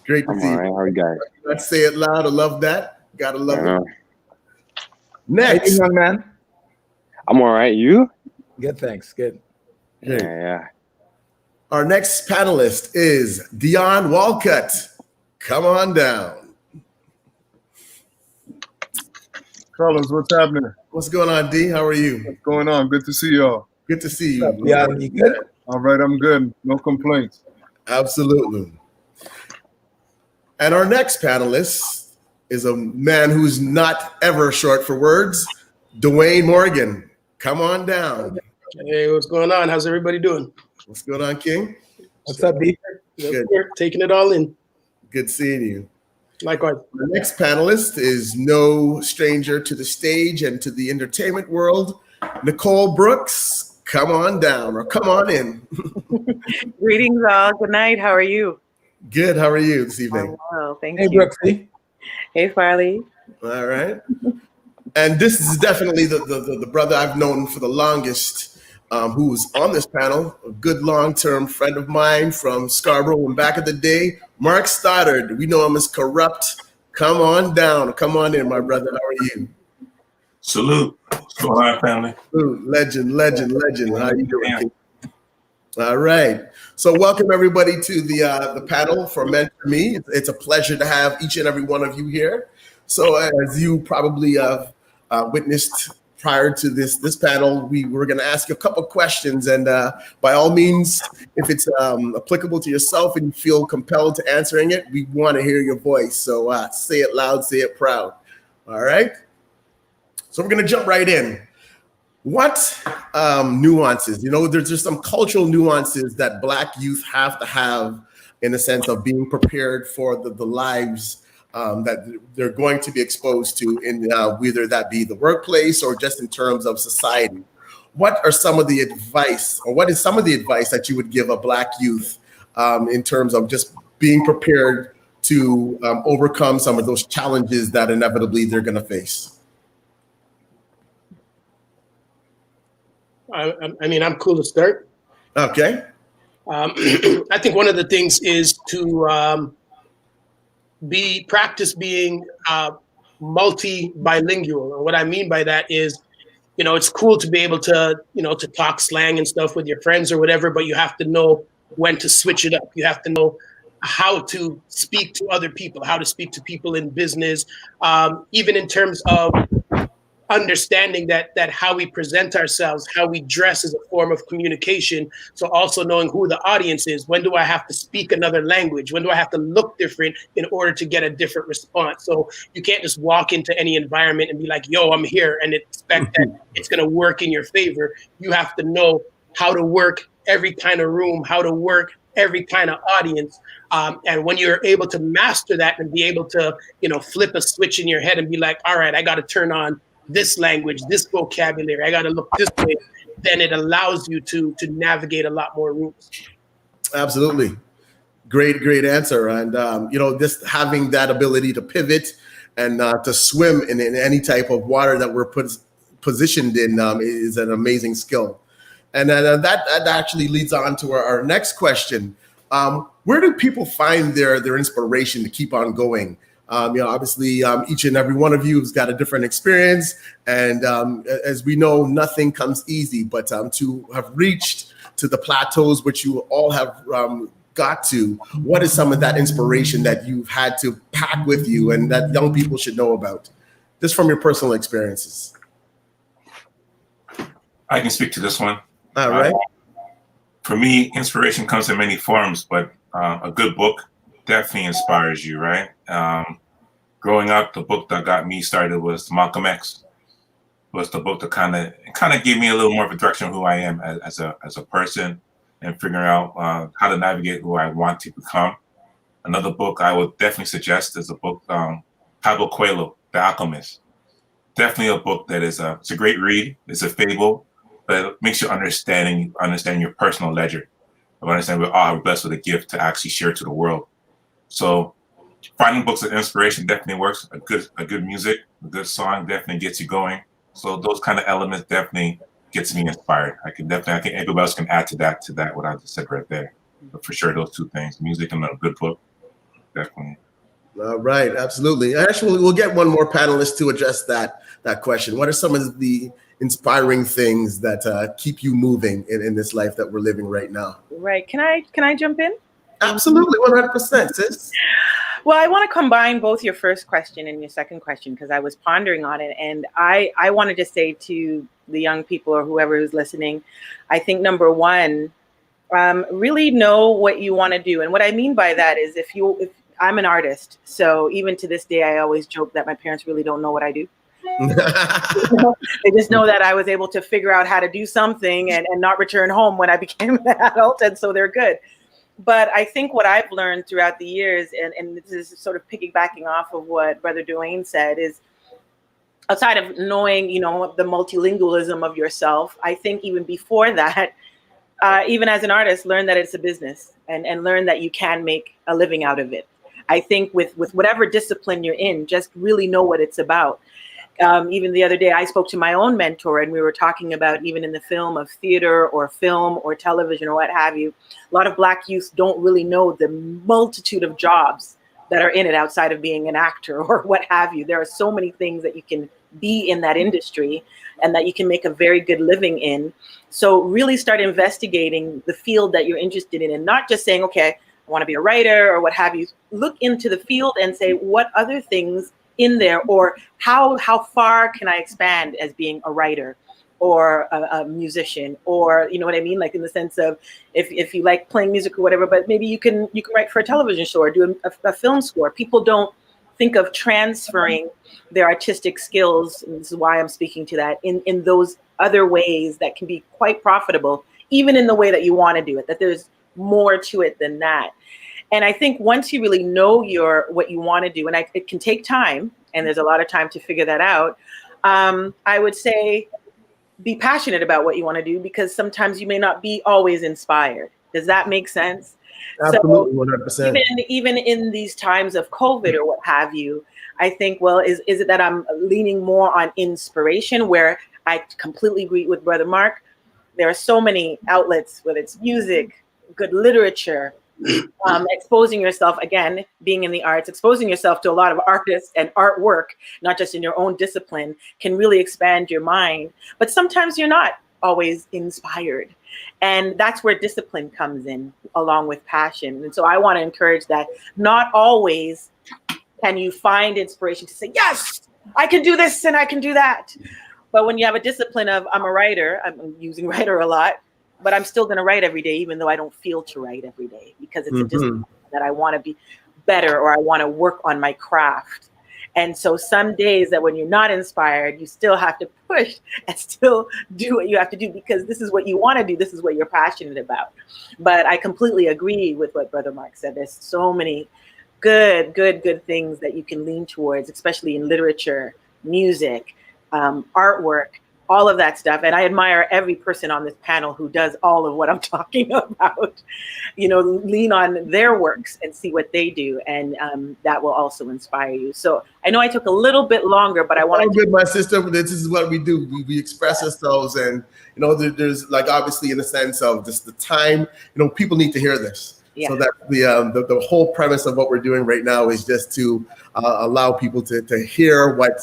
Great to see you. Right. How are you guys? Let's say it loud. I love that. Gotta love it. Next, Next. young man. I'm all right. You? Good, thanks. Good. Yeah. Our next panelist is Dion Walcott. Come on down. Carlos, what's happening? What's going on, D? How are you? What's going on? Good to see y'all. Good to see you. Yeah, you good? All right, I'm good. No complaints. Absolutely. And our next panelist is a man who's not ever short for words, Dwayne Morgan. Come on down. Hey, what's going on? How's everybody doing? What's going on, King? What's up, B? Good. We're taking it all in. Good seeing you. Likewise. The next panelist is no stranger to the stage and to the entertainment world, Nicole Brooks. Come on down or come on in. Greetings, all. Good night. How are you? Good. How are you this evening? Well, thank Hey, you. Brooksy. Hey, Farley. All right. And this is definitely the brother I've known for the longest, who's on this panel, a good long-term friend of mine from Scarborough and back in the day, Mark Stoddard. We know him as Corrupt. Come on down. Come on in, my brother. How are you? Salute. What's going on, family? Legend. How you doing? All right. So welcome everybody to the panel for MentorME. It's a pleasure to have each and every one of you here. So as you probably have witnessed prior to this panel, we were going to ask you a couple questions, and by all means, if it's applicable to yourself and you feel compelled to answering it, we want to hear your voice. So say it loud, say it proud. All right. So we're going to jump right in. What nuances? There's just some cultural nuances that Black youth have to have in the sense of being prepared for the lives that they're going to be exposed to in whether that be the workplace or just in terms of society. What are some of the advice, or what is some of the advice that you would give a Black youth in terms of just being prepared to overcome some of those challenges that inevitably they're going to face? I mean, I'm cool to start. Okay. I think one of the things is to practice being multi-bilingual. And what I mean by that is, it's cool to be able to, to talk slang and stuff with your friends or whatever, but you have to know when to switch it up. You have to know how to speak to other people, how to speak to people in business, even in terms of understanding that how we present ourselves, how we dress is a form of communication. So also knowing who the audience is. When do I have to speak another language? When do I have to look different in order to get a different response? So you can't just walk into any environment and be like, yo, I'm here, and expect that it's going to work in your favor. You have to know how to work every kind of room, how to work every kind of audience. And when you're able to master that and be able to, flip a switch in your head and be like, all right, I got to turn on this language, this vocabulary, I got to look this way, then it allows you to navigate a lot more routes. Absolutely. Great answer. And, just having that ability to pivot and to swim in any type of water that we're positioned in is an amazing skill. And that actually leads on to our next question. Where do people find their inspiration to keep on going? Obviously, each and every one of you has got a different experience. And as we know, nothing comes easy, but to have reached to the plateaus which you all have got to, what is some of that inspiration that you've had to pack with you and that young people should know about, just from your personal experiences? I can speak to this one. All right. For me, inspiration comes in many forms, but a good book definitely inspires you, right? growing up, the book that got me started was Malcolm X. Was the book that kind of gave me a little more of a direction of who I am as a person, and figuring out how to navigate who I want to become. Another book I would definitely suggest is a book, Pablo Coelho, The Alchemist. Definitely a book that is it's a great read. It's a fable, but it makes you understand your personal ledger. I understand we all are blessed with a gift to actually share to the world. So finding books of inspiration definitely works. A good music, a good song definitely gets you going. So those kind of elements definitely gets me inspired. I think everybody else can add to that what I just said right there. But for sure, those two things, music and a good book, definitely. All right, absolutely. Actually, we'll get one more panelist to address that question. What are some of the inspiring things that keep you moving in this life that we're living right now? Right. Can I jump in? Absolutely, 100%, sis. Well, I want to combine both your first question and your second question because I was pondering on it. And I wanted to say to the young people or whoever who's listening, I think number one, really know what you want to do. And what I mean by that is if I'm an artist, so even to this day, I always joke that my parents really don't know what I do. They just know that I was able to figure out how to do something and not return home when I became an adult. And so they're good. But I think what I've learned throughout the years, and this is sort of piggybacking off of what Brother Dwayne said, is outside of knowing, the multilingualism of yourself, I think even before that, even as an artist, learn that it's a business and learn that you can make a living out of it. I think with whatever discipline you're in, just really know what it's about. Even the other day, I spoke to my own mentor and we were talking about even in the film of theater or film or television or what have you, a lot of Black youth don't really know the multitude of jobs that are in it outside of being an actor or what have you. There are so many things that you can be in that industry and that you can make a very good living in. So really start investigating the field that you're interested in and not just saying, okay, I want to be a writer or what have you. Look into the field and say, what other things in there, or how far can I expand as being a writer or a musician, or you know what I mean, like in the sense of if you like playing music or whatever, but maybe you can write for a television show or do a film score. People don't think of transferring their artistic skills, and this is why I'm speaking to that, in those other ways that can be quite profitable, even in the way that you want to do it, that there's more to it than that. And I think once you really know what you want to do, and it can take time, and there's a lot of time to figure that out, I would say be passionate about what you want to do, because sometimes you may not be always inspired. Does that make sense? Absolutely, so 100%. Even in these times of COVID or what have you, I think, well, is it that I'm leaning more on inspiration, where I completely agree with Brother Mark. There are so many outlets, whether it's music, good literature, exposing yourself, again, being in the arts, exposing yourself to a lot of artists and artwork, not just in your own discipline, can really expand your mind. But sometimes you're not always inspired. And that's where discipline comes in, along with passion. And so I want to encourage that not always can you find inspiration to say, yes, I can do this and I can do that. But when you have a discipline of, I'm a writer, I'm using writer a lot, but I'm still going to write every day, even though I don't feel to write every day, because it's a discipline that I want to be better, or I want to work on my craft. And so some days that when you're not inspired, you still have to push and still do what you have to do, because this is what you want to do. This is what you're passionate about. But I completely agree with what Brother Mark said. There's so many good things that you can lean towards, especially in literature, music, artwork, all of that stuff. And I admire every person on this panel who does all of what I'm talking about. Lean on their works and see what they do. And that will also inspire you. So I know I took a little bit longer, but I want to. Good, my sister. This is what we do. We express ourselves, and there's like, obviously, in the sense of just the time. People need to hear this. Yeah. So that the whole premise of what we're doing right now is just to allow people to hear what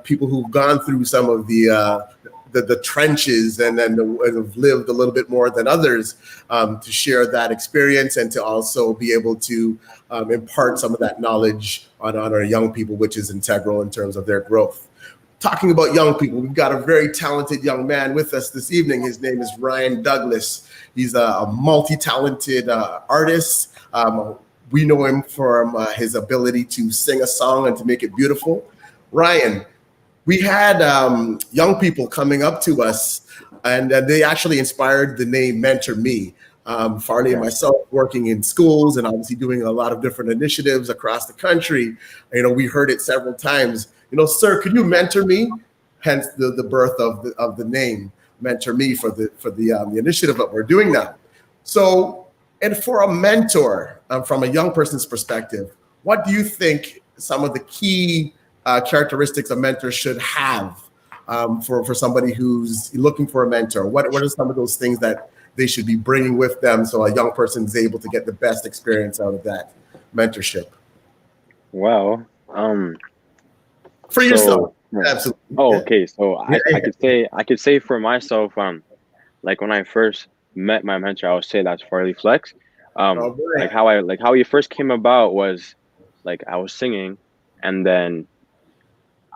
people who've gone through some of the trenches and then have lived a little bit more than others, to share that experience and to also be able to impart some of that knowledge on our young people, which is integral in terms of their growth. Talking about young people, we've got a very talented young man with us this evening. His name is Ryan Douglas. He's a multi-talented artist, We know him from his ability to sing a song and to make it beautiful. Ryan, we had young people coming up to us, and they actually inspired the name mentorME. Farley and myself working in schools and obviously doing a lot of different initiatives across the country. We heard it several times. Sir, could you mentor me? Hence the birth of the name mentorME for the initiative that we're doing now. So, and for a mentor, from a young person's perspective, what do you think some of the key characteristics a mentor should have for somebody who's looking for a mentor? What are some of those things that they should be bringing with them so a young person is able to get the best experience out of that mentorship? Well, for yourself, absolutely. Oh, okay. So I could say for myself, like when I first met my mentor, I would say that's Farley Flex. Like how he first came about was like I was singing, and then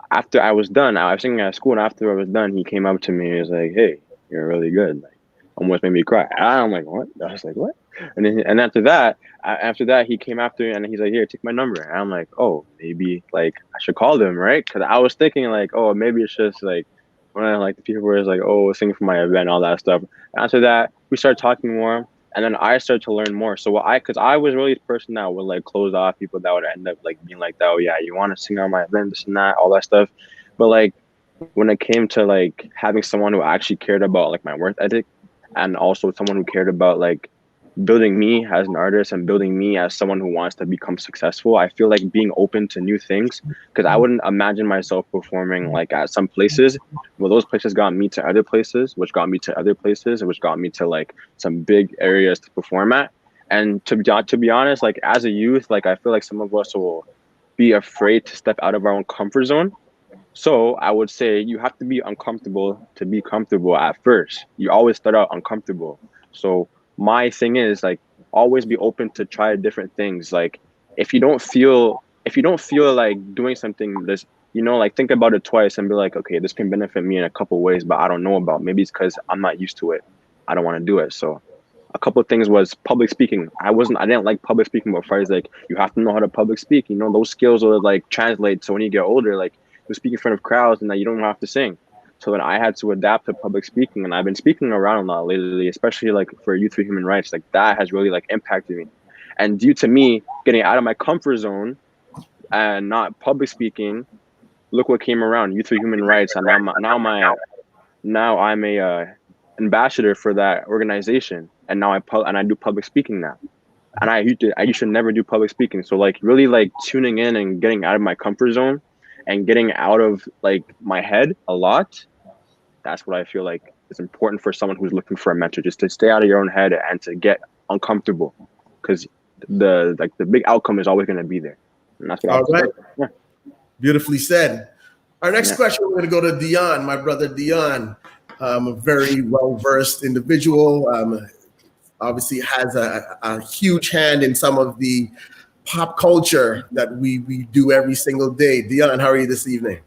after I was done, I was singing at school, and after I was done, he came up to me and he was like, "Hey, you're really good." Like, almost made me cry. I'm like, "What?" I was like, "What?" And after that, he came after and he's like, "Here, take my number." And I'm like, "Oh, maybe like I should call them, right?" Because I was thinking like, "Oh, maybe it's just like when I like the people were like, oh, singing for my event, all that stuff." And after that, we started talking more, and then I started to learn more. So because I was really the person that would like close off people that would end up like being like, "Oh yeah, you want to sing on my event, this and that, all that stuff." But like when it came to like having someone who actually cared about like my work ethic, and also someone who cared about like building me as an artist and building me as someone who wants to become successful, I feel like being open to new things, because I wouldn't imagine myself performing like at some places. Well, those places got me to other places, which got me to other places, which got me to like some big areas to perform at. And to be honest, like as a youth, like I feel like some of us will be afraid to step out of our own comfort zone. So I would say you have to be uncomfortable to be comfortable at first. You always start out uncomfortable. So my thing is like always be open to try different things. Like if you don't feel like doing something, this, like think about it twice and be like, okay, this can benefit me in a couple ways, but I don't know about. Maybe it's because I'm not used to it. I don't want to do it. So a couple of things was public speaking. I didn't like public speaking before. It's like you have to know how to public speak. Those skills will like translate. So when you get older, like you speak in front of crowds and that you don't have to sing. So then I had to adapt to public speaking, and I've been speaking around a lot lately, especially like for Youth for Human Rights. Like that has really like impacted me. And due to me getting out of my comfort zone and not public speaking, look what came around, Youth for Human Rights, and now I'm a ambassador for that organization, and now I do public speaking now. And I used to never do public speaking. So like really like tuning in and getting out of my comfort zone and getting out of like my head a lot. That's what I feel like is important for someone who's looking for a mentor, just to stay out of your own head and to get uncomfortable, because the big outcome is always going to be there. And that's what all right. Yeah. Beautifully said. Our next question, we're going to go to Dion, my brother Dion, a very well-versed individual. Obviously has a huge hand in some of the pop culture that we do every single day. Dion, how are you this evening?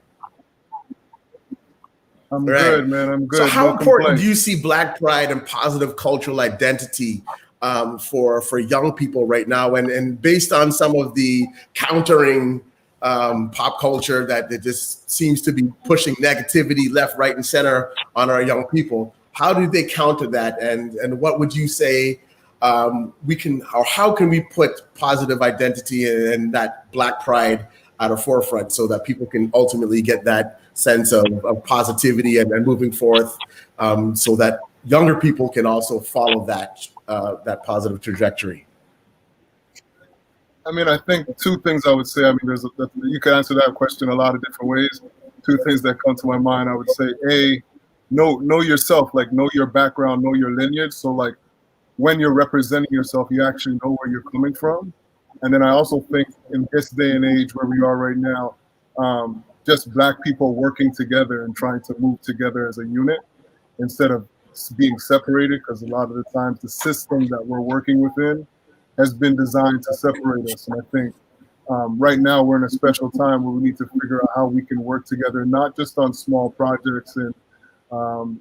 I'm good, man. I'm good. So how important do you see Black pride and positive cultural identity for young people right now? And based on some of the countering pop culture that just seems to be pushing negativity left, right, and center on our young people, how do they counter that? And what would you say how can we put positive identity and that Black pride at a forefront so that people can ultimately get that sense of positivity and moving forth, so that younger people can also follow that positive trajectory? I mean, I think two things I would say. I mean, you can answer that question a lot of different ways. Two things that come to my mind, I would say, know yourself, like know your background, know your lineage. So like when you're representing yourself, you actually know where you're coming from. And then I also think in this day and age where we are right now, just Black people working together and trying to move together as a unit instead of being separated, because a lot of the times the system that we're working within has been designed to separate us. And I think right now we're in a special time where we need to figure out how we can work together, not just on small projects and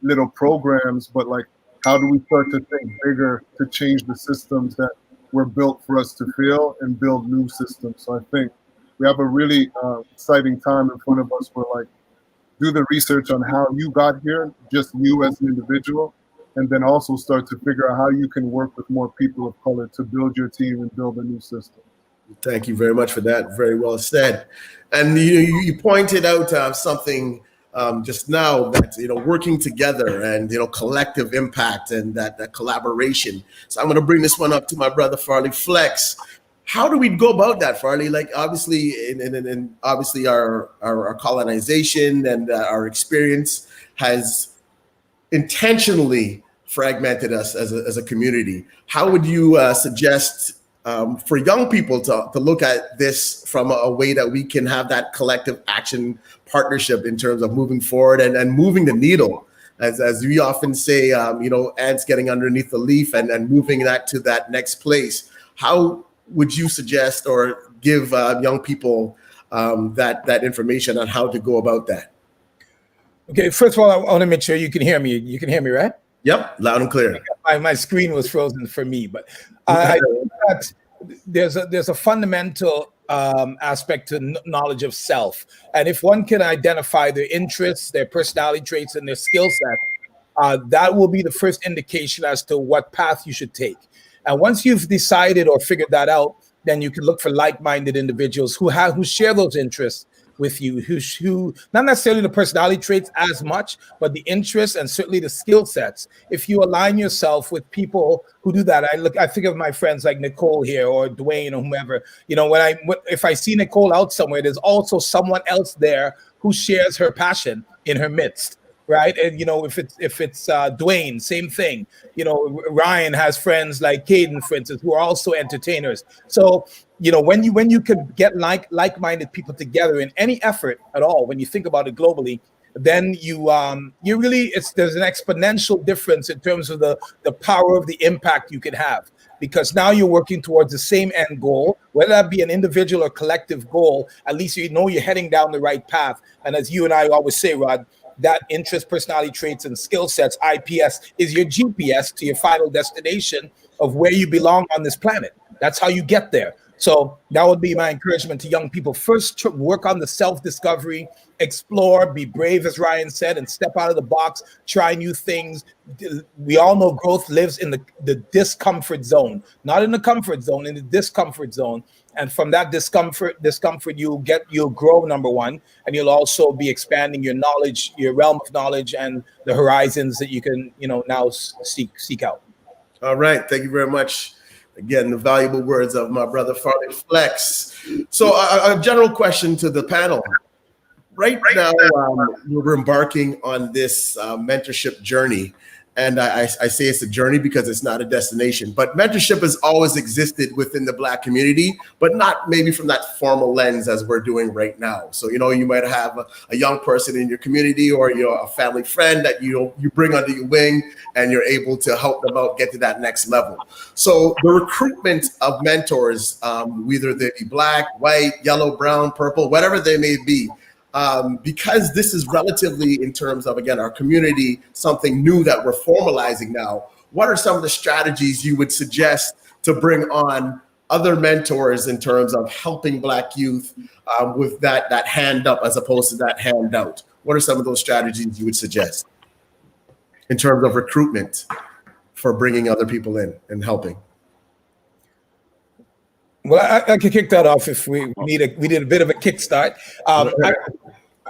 little programs, but like how do we start to think bigger to change the systems that were built for us to feel and build new systems. So I think we have a really exciting time in front of us where, like, do the research on how you got here, just you as an individual, and then also start to figure out how you can work with more people of color to build your team and build a new system. Thank you very much for that. Very well said. And you pointed out something just now, that working together and collective impact and that collaboration. So I'm going to bring this one up to my brother Farley Flex. How do we go about that, Farley? Like, obviously, and obviously our colonization and our experience has intentionally fragmented us as a community. How would you suggest for young people to look at this from a way that we can have that collective action partnership in terms of moving forward and moving the needle? As we often say, ants getting underneath the leaf and moving that to that next place. How would you suggest or give young people that information on how to go about that? Okay, first of all, I want to make sure you can hear me. You can hear me, right? Yep, loud and clear. My screen was frozen for me, but I think that there's a fundamental aspect to knowledge of self. And if one can identify their interests, their personality traits, and their skill set, that will be the first indication as to what path you should take. And once you've decided or figured that out, then you can look for like-minded individuals who share those interests with you, who not necessarily the personality traits as much, but the interests and certainly the skill sets. If you align yourself with people who do that, I think of my friends like Nicole here or Dwayne or whomever. If I see Nicole out somewhere, there's also someone else there who shares her passion in her midst. Right. And, if it's Dwayne, same thing. Ryan has friends like Caden, for instance, who are also entertainers. So, when you can get like-minded people together in any effort at all, when you think about it globally, then there's an exponential difference in terms of the power of the impact you can have. Because now you're working towards the same end goal, whether that be an individual or collective goal, at least you're heading down the right path. And as you and I always say, Rod, that interest, personality traits, and skill sets, IPS, is your GPS to your final destination of where you belong on this planet. That's how you get there. So that would be my encouragement to young people. First, work on the self-discovery, explore, be brave, as Ryan said, and step out of the box, try new things. We all know growth lives in the discomfort zone, not in the comfort zone, in the discomfort zone. And from that discomfort, you'll grow, number one, and you'll also be expanding your knowledge, your realm of knowledge, and the horizons that you can, now seek out. All right, thank you very much. Again, the valuable words of my brother Farley Flex. So a general question to the panel. Right now, we're embarking on this mentorship journey. And I say it's a journey because it's not a destination. But mentorship has always existed within the Black community, but not maybe from that formal lens as we're doing right now. So, you might have a young person in your community or a family friend that you bring under your wing and you're able to help them out get to that next level. So the recruitment of mentors, whether they be Black, white, yellow, brown, purple, whatever they may be, because this is relatively, in terms of, again, our community, something new that we're formalizing now, what are some of the strategies you would suggest to bring on other mentors in terms of helping Black youth with that hand up as opposed to that hand out? What are some of those strategies you would suggest in terms of recruitment for bringing other people in and helping? Well, I could kick that off if we need a bit of a kickstart.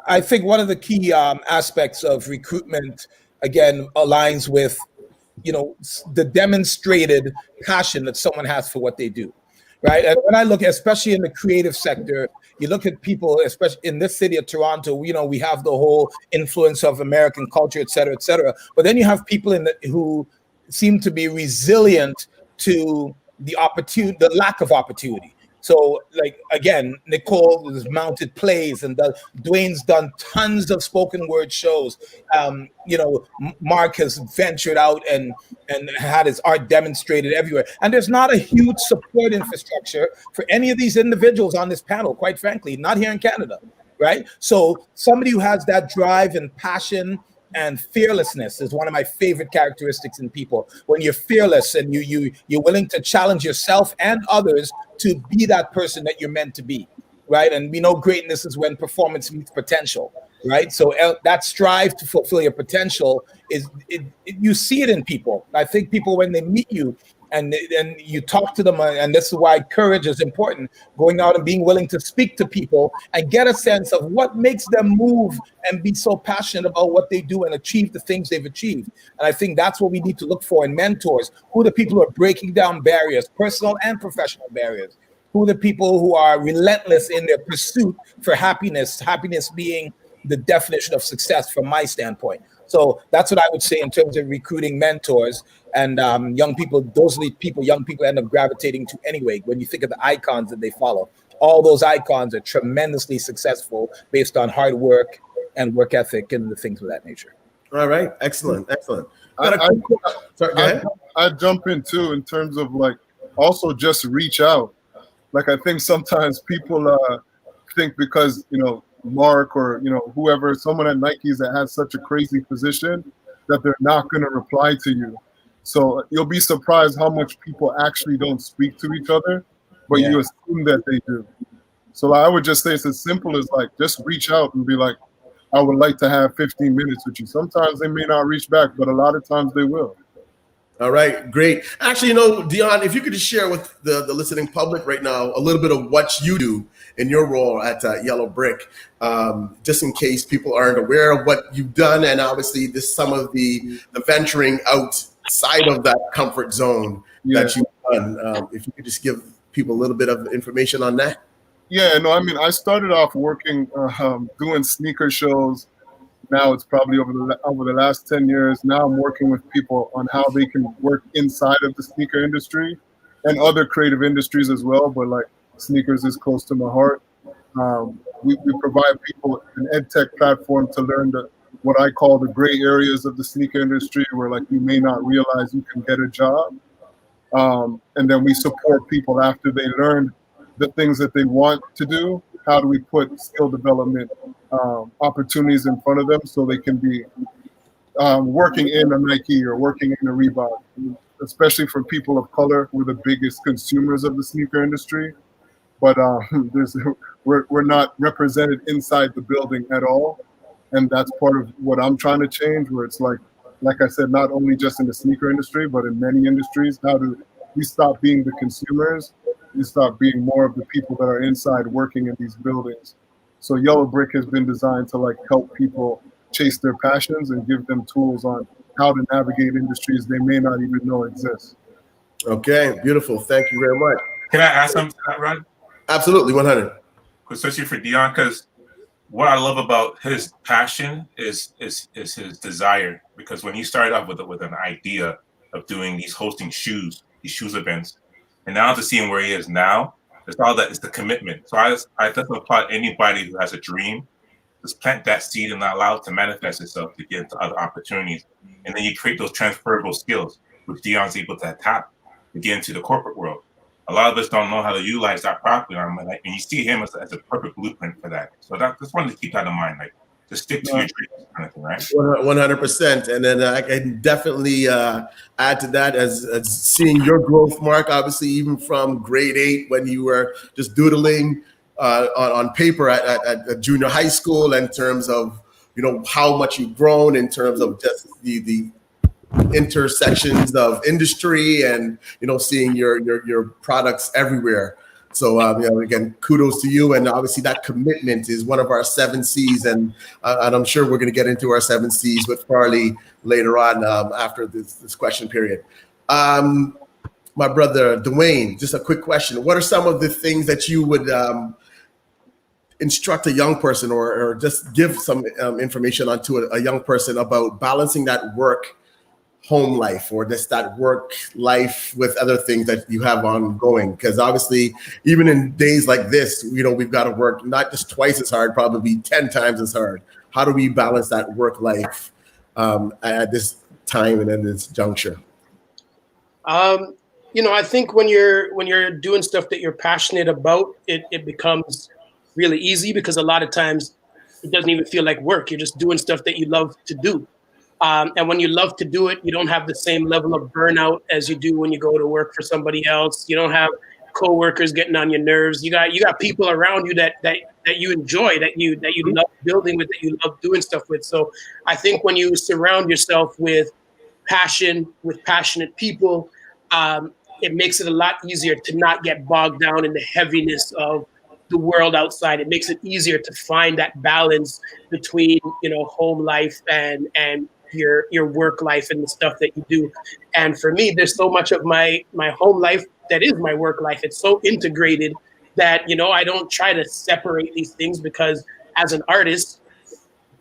I think one of the key aspects of recruitment, again, aligns with, the demonstrated passion that someone has for what they do, right? And when I look, especially in the creative sector, you look at people, especially in this city of Toronto, we have the whole influence of American culture, et cetera, et cetera. But then you have people who seem to be resilient to the lack of opportunity. So, again, Nicole has mounted plays, and Dwayne's done tons of spoken word shows. Mark has ventured out and had his art demonstrated everywhere. And there's not a huge support infrastructure for any of these individuals on this panel, quite frankly, not here in Canada, right? So somebody who has that drive and passion And fearlessness is one of my favorite characteristics in people. When you're fearless and you're willing to challenge yourself and others to be that person that you're meant to be, right? And we know greatness is when performance meets potential, right? So that strive to fulfill your potential you see it in people. I think people, when they meet you and you talk to them, and this is why courage is important, going out and being willing to speak to people and get a sense of what makes them move and be so passionate about what they do and achieve the things they've achieved. And I think that's what we need to look for in mentors. Who are the people who are breaking down barriers, personal and professional barriers? Who are the people who are relentless in their pursuit for happiness, happiness being the definition of success from my standpoint. So that's what I would say in terms of recruiting mentors. And young people, those are the people young people end up gravitating to anyway. When you think of the icons that they follow, all those icons are tremendously successful based on hard work and work ethic and the things of that nature. All right. Excellent. Excellent. I jump in too in terms of like also just reach out. Like I think sometimes people think because, you know, Mark or, you know, whoever, someone at Nike's that has such a crazy position that they're not going to reply to you. So you'll be surprised how much people actually don't speak to each other, but you assume that they do. So I would just say it's as simple as like, just reach out and be like, I would like to have 15 minutes with you. Sometimes they may not reach back, but a lot of times they will. All right, great. Actually, you know, Dion, if you could just share with the listening public right now a little bit of what you do in your role at Yellow Brick, just in case people aren't aware of what you've done, and obviously this some of the venturing outside of that comfort zone that you've done. If you could just give people a little bit of information on that. Yeah, no, I mean, I started off working, doing sneaker shows. Now it's probably over the last 10 years. Now I'm working with people on how they can work inside of the sneaker industry and other creative industries as well. But like sneakers is close to my heart. We provide people an ed tech platform to learn what I call the gray areas of the sneaker industry, where like you may not realize you can get a job. And then we support people after they learn the things that they want to do. How do we put skill development opportunities in front of them so they can be working in a Nike or working in a Reebok? Especially for people of color, we're the biggest consumers of the sneaker industry, but we're not represented inside the building at all. And that's part of what I'm trying to change, where it's like I said, not only just in the sneaker industry, but in many industries. How do we stop being the consumers? We start being more of the people that are inside working in these buildings. So Yellow Brick has been designed to like help people chase their passions and give them tools on how to navigate industries they may not even know exist. Okay, beautiful. Thank you very much. Can I ask something to that, Rod? Absolutely, 100. Especially for Dion, because what I love about his passion is his desire. Because when he started off with an idea of doing these shoes events, and now to see him where he is now, it's all that, it's the commitment. So I definitely applaud anybody who has a dream, just plant that seed and allow it to manifest itself to get into other opportunities. And then you create those transferable skills, which Dion's able to tap to get into the corporate world. A lot of us don't know how to utilize that properly. And you see him as a perfect blueprint for that. So just wanted to keep that in mind. Like, just stick to your dreams, kind of thing, right? 100%. And then I can definitely add to that as seeing your growth, Mark, obviously, even from grade 8 when you were just doodling on paper at junior high school, in terms of, you know, how much you've grown in terms of just the intersections of industry and, you know, seeing your products everywhere. So, you know, again, kudos to you. And obviously that commitment is one of our 7 C's. And I'm sure we're going to get into our 7 C's with Farley later on after this question period. My brother, Dwayne, just a quick question. What are some of the things that you would instruct a young person or just give some information onto a young person about balancing that work home life, or just that work life with other things that you have ongoing? Because obviously, even in days like this, you know, we've got to work not just twice as hard, probably 10 times as hard. How do we balance that work life at this time and at this juncture? You know, I think when you're doing stuff that you're passionate about, it becomes really easy, because a lot of times it doesn't even feel like work. You're just doing stuff that you love to do. And when you love to do it, you don't have the same level of burnout as you do when you go to work for somebody else. You don't have coworkers getting on your nerves. You got people around you that you enjoy, that you love building with, that you love doing stuff with. So I think when you surround yourself with passion, with passionate people, it makes it a lot easier to not get bogged down in the heaviness of the world outside. It makes it easier to find that balance between, home life and your work life and the stuff that you do. And for me, there's so much of my home life that is my work life. It's so integrated that, I don't try to separate these things, because as an artist,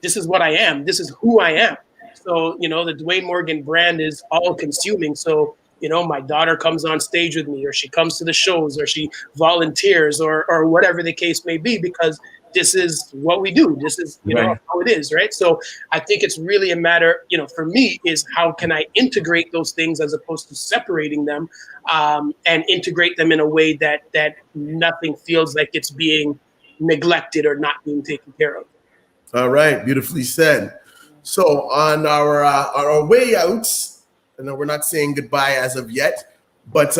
this is what I am. This is who I am. So, the Dwayne Morgan brand is all consuming. So, my daughter comes on stage with me, or she comes to the shows, or she volunteers, or whatever the case may be, because this is what we do. This is, how it is, right? So I think it's really a matter, for me, is how can I integrate those things as opposed to separating them, and integrate them in a way that nothing feels like it's being neglected or not being taken care of. All right, beautifully said. So on our way out, I know we're not saying goodbye as of yet, but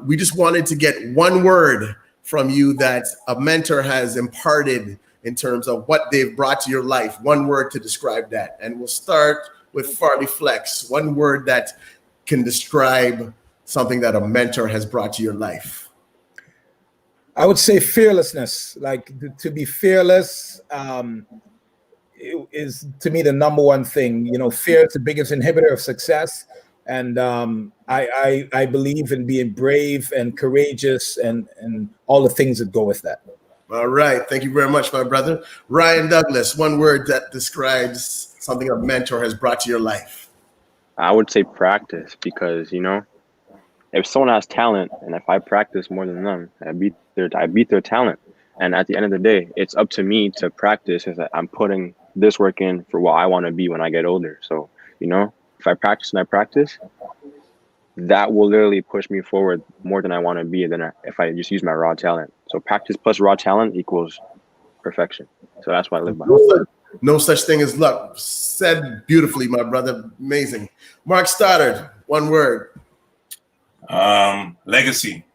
we just wanted to get one word from you that a mentor has imparted in terms of what they've brought to your life. One word to describe that. And we'll start with Farley Flex. One word that can describe something that a mentor has brought to your life. I would say fearlessness. Like, to be fearless is, to me, the number one thing. Fear is the biggest inhibitor of success. And I believe in being brave and courageous and all the things that go with that. All right. Thank you very much, my brother. Ryan Douglas, one word that describes something a mentor has brought to your life. I would say practice, because, if someone has talent and if I practice more than them, I beat their talent. And at the end of the day, it's up to me to practice, as I'm putting this work in for what I want to be when I get older. So, if I practice and I practice, that will literally push me forward more than I want to be than if I just use my raw talent. So practice plus raw talent equals perfection. So that's what I live by. No such thing as luck. Said beautifully, my brother. Amazing. Mark Stoddard, one word. Legacy.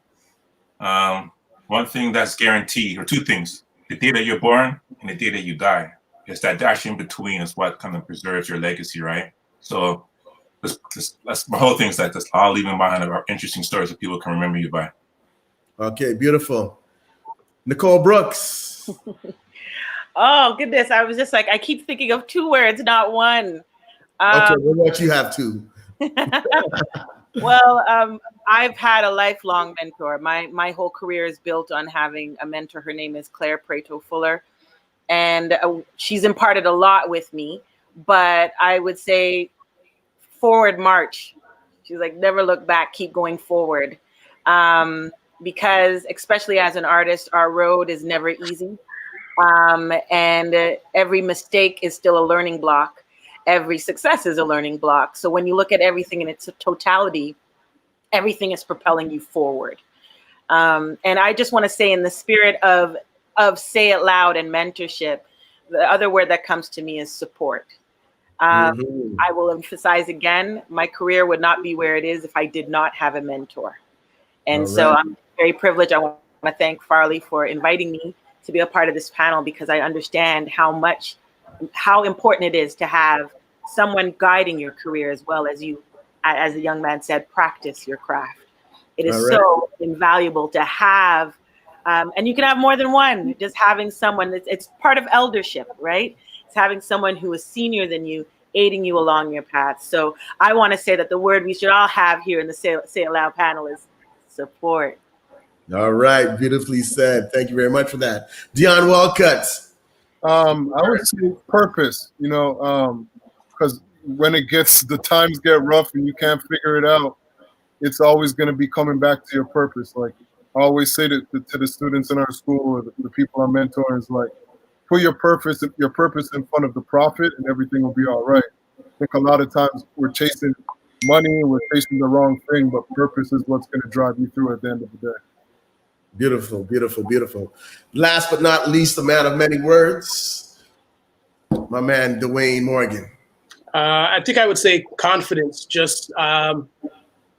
One thing that's guaranteed, or two things: the day that you're born and the day that you die. It's that dash in between is what kind of preserves your legacy, right? So that's my whole thing, is that I'll leave behind are interesting stories that people can remember you by. Okay, beautiful. Nicole Brooks. Oh, goodness. I was just like, I keep thinking of two words, not one. Okay, we'll let you have two. Well, I've had a lifelong mentor. My whole career is built on having a mentor. Her name is Claire Prato Fuller. And she's imparted a lot with me. But I would say forward march. She's like, never look back, keep going forward. Because especially as an artist, our road is never easy. And every mistake is still a learning block. Every success is a learning block. So when you look at everything in its totality, everything is propelling you forward. And I just want to say, in the spirit of Say It Loud and mentorship, the other word that comes to me is support. I will emphasize again, my career would not be where it is if I did not have a mentor. And so I'm very privileged. I want to thank Farley for inviting me to be a part of this panel, because I understand how important it is to have someone guiding your career, as well as you, as the young man said, practice your craft. It is so invaluable to have, and you can have more than one. Just having someone, it's part of eldership, right? It's having someone who is senior than you, aiding you along your path. So I want to say that the word we should all have here in the Say It Loud panel is support. All right, beautifully said. Thank you very much for that. Dion Walcott. I would say purpose, because when the times get rough and you can't figure it out, it's always going to be coming back to your purpose. Like I always say to the students in our school, or the people I'm mentoring, is like, put your purpose in front of the profit and everything will be all right. I think a lot of times we're chasing money, we're chasing the wrong thing, but purpose is what's going to drive you through at the end of the day. Beautiful, beautiful, beautiful. Last but not least, the man of many words, my man, Dwayne Morgan. I think I would say confidence, just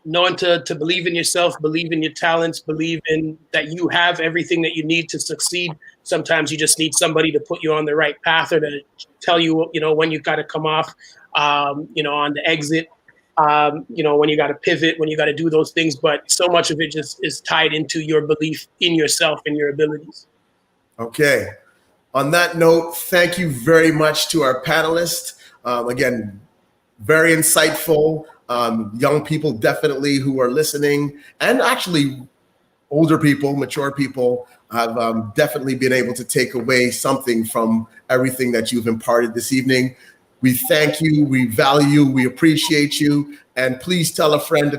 knowing to believe in yourself, believe in your talents, believe in that you have everything that you need to succeed. Sometimes you just need somebody to put you on the right path or to tell you, when you got to come off, on the exit, when you got to pivot, when you got to do those things. But so much of it just is tied into your belief in yourself and your abilities. Okay. On that note, thank you very much to our panelists. Again, very insightful. Young people definitely who are listening, and actually older people, mature people, have definitely been able to take away something from everything that you've imparted this evening. We thank you, we value, we appreciate you, and please tell a friend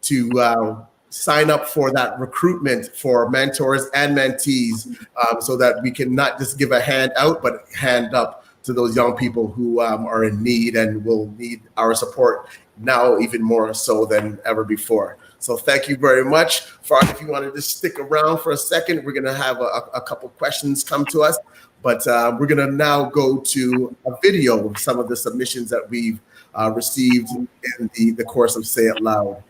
to sign up for that recruitment for mentors and mentees, so that we can not just give a hand out, but hand up to those young people who are in need and will need our support now even more so than ever before. So thank you very much. Farley, if you want to just stick around for a second, we're going to have a couple questions come to us, but we're going to now go to a video of some of the submissions that we've received in the course of Say It Loud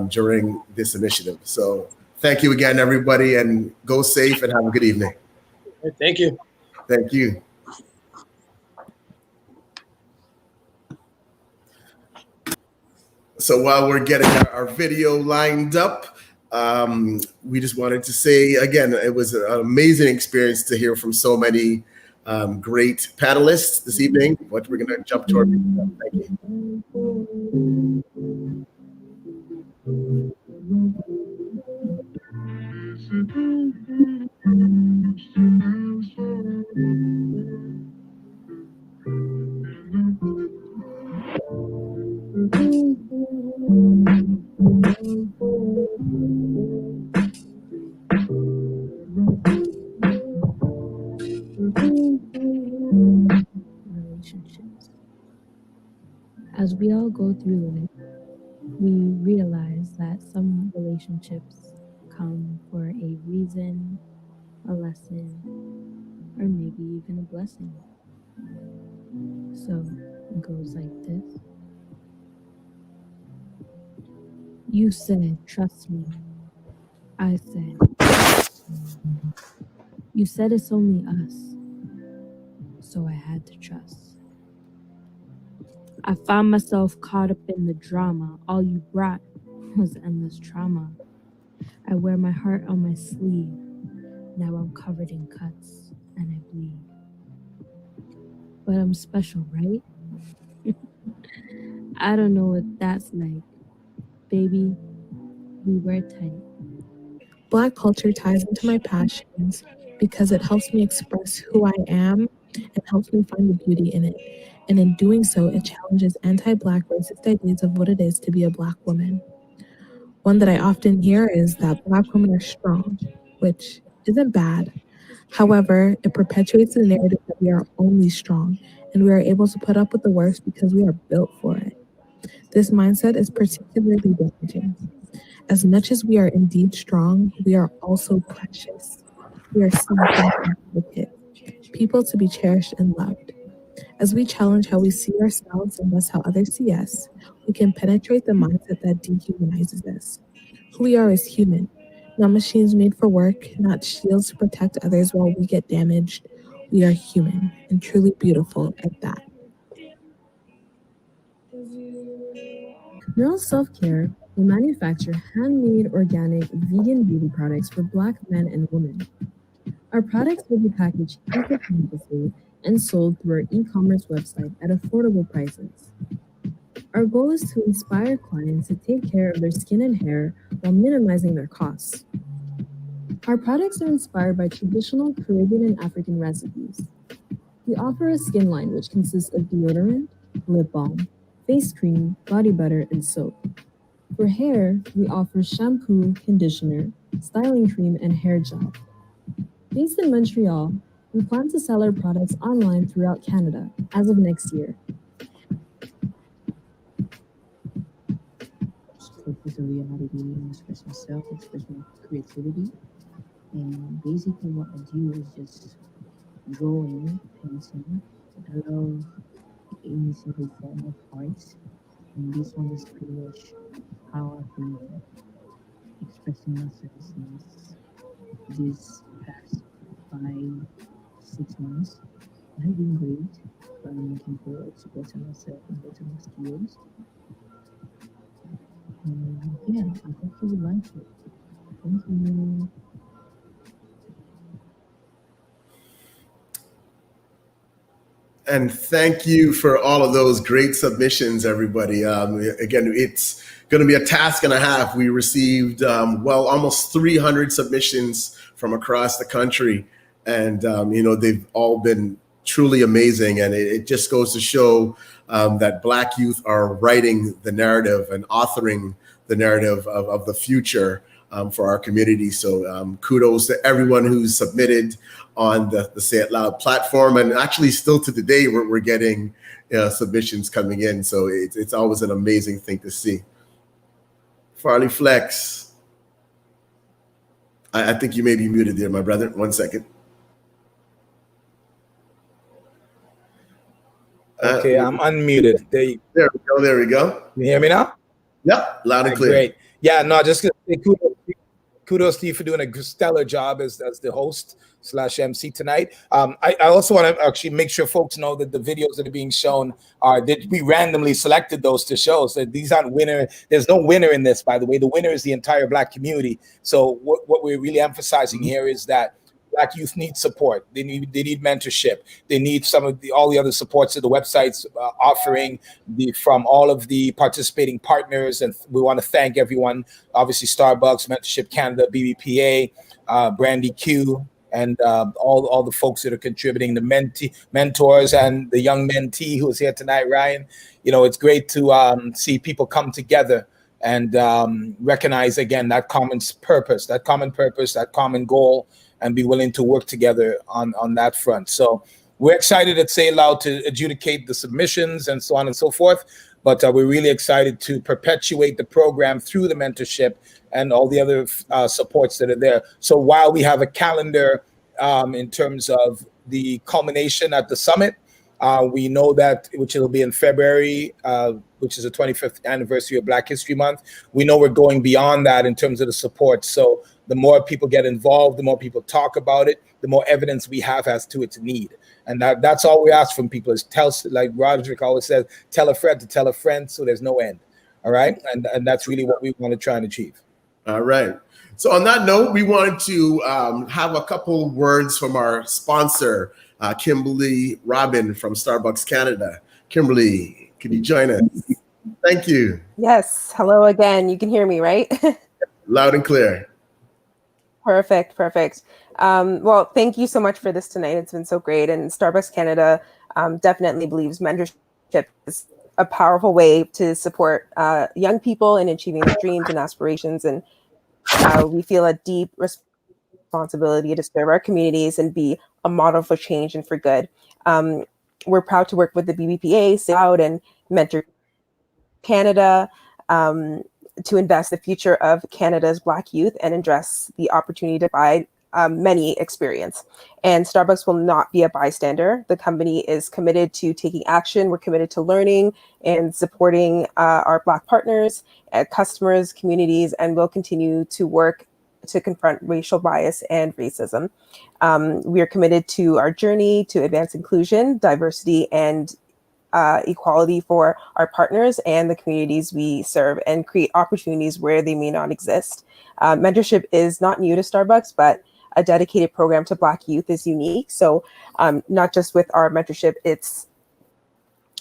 during this initiative. So thank you again, everybody, and go safe and have a good evening. Thank you. Thank you. So while we're getting our video lined up, we just wanted to say, again, it was an amazing experience to hear from so many great panelists this evening, but we're going to jump to our video. Thank Relationships. As we all go through life, we realize that some relationships come for a reason, a lesson, or maybe even a blessing. So it goes like this. You said, trust me. I said, you said it's only us. So I had to trust. I found myself caught up in the drama. All you brought was endless trauma. I wear my heart on my sleeve. Now I'm covered in cuts and I bleed. But I'm special, right? I don't know what that's like. Baby, we were tight. Black culture ties into my passions because it helps me express who I am and helps me find the beauty in it. And in doing so, it challenges anti-Black racist ideas of what it is to be a Black woman. One that I often hear is that Black women are strong, which isn't bad. However, it perpetuates the narrative that we are only strong and we are able to put up with the worst because we are built for it. This mindset is particularly damaging. As much as we are indeed strong, we are also precious. We are something delicate, people to be cherished and loved. As we challenge how we see ourselves and thus how others see us, we can penetrate the mindset that dehumanizes us. Who we are is human, not machines made for work, not shields to protect others while we get damaged. We are human and truly beautiful at that. Neural Self-Care will manufacture handmade, organic, vegan beauty products for Black men and women. Our products will be packaged eco-consciously and sold through our e-commerce website at affordable prices. Our goal is to inspire clients to take care of their skin and hair while minimizing their costs. Our products are inspired by traditional Caribbean and African recipes. We offer a skin line which consists of deodorant, lip balm, face cream, body butter, and soap. For hair, we offer shampoo, conditioner, styling cream, and hair gel. Based in Montreal, we plan to sell our products online throughout Canada as of next year. Focus on reality and express myself, express my creativity. And basically what I do is just drawing, painting. I love in simple form of hearts. And this one is pretty much how I've been expressing myself since this past 5, 6 months. It has been great, but I'm looking forward to better myself and better my skills. And yeah, I hope you will like it. Thank you. And thank you for all of those great submissions, everybody. Again, it's going to be a task and a half. We received, almost 300 submissions from across the country. And, they've all been truly amazing. And it just goes to show that Black youth are writing the narrative and authoring the narrative of the future for our community. So kudos to everyone who's submitted on the Say It Loud platform. And actually still to today, we're getting submissions coming in. So it's always an amazing thing to see. Farley Flex, I think you may be muted there, my brother. 1 second. Okay, I'm unmuted. There we go. There we go. You hear me now? Yep, loud and clear. Great. Yeah, no, just gonna say kudos to you for doing a stellar job as the host/MC tonight. I also want to actually make sure folks know that the videos that are being shown we randomly selected those to show. So these aren't winner. There's no winner in this, by the way. The winner is the entire Black community. So what we're really emphasizing here is that Black youth need support. They need mentorship. They need all the other supports that the website's offering from all of the participating partners. And we want to thank everyone, obviously Starbucks, Mentorship Canada, BBPA, Brandy Q, and all the folks that are contributing, the mentors and the young mentee who is here tonight, Ryan. It's great to see people come together and recognize again that common purpose, that common goal, and be willing to work together on that front. So we're excited at Say It Loud to adjudicate the submissions and so on and so forth, but we're really excited to perpetuate the program through the mentorship and all the other supports that are there. So while we have a calendar in terms of the culmination at the summit, we know that, which will be in February, which is the 25th anniversary of Black History Month. We know we're going beyond that in terms of the support. So the more people get involved, the more people talk about it, the more evidence we have as to its need. And that's all we ask from people is like Roderick always says, tell a friend to tell a friend, so there's no end. All right. And that's really what we want to try and achieve. All right. So on that note, we wanted to have a couple words from our sponsor, Kimberly Robin from Starbucks Canada. Kimberly, can you join us? Thank you. Yes. Hello again. You can hear me, right? Loud and clear. Perfect. Well, thank you so much for this tonight. It's been so great. And Starbucks Canada definitely believes mentorship is a powerful way to support young people in achieving their dreams and aspirations. And we feel a deep responsibility to serve our communities and be a model for change and for good. We're proud to work with the BBPA, Say It Loud, and Mentor Canada to invest the future of Canada's Black youth and address the opportunity to provide many experience. And Starbucks will not be a bystander. The company is committed to taking action. We're committed to learning and supporting our Black partners, customers, communities, and we'll continue to work to confront racial bias and racism. We are committed to our journey to advance inclusion, diversity, and equality for our partners and the communities we serve and create opportunities where they may not exist. Mentorship is not new to Starbucks, but a dedicated program to Black youth is unique. So not just with our mentorship,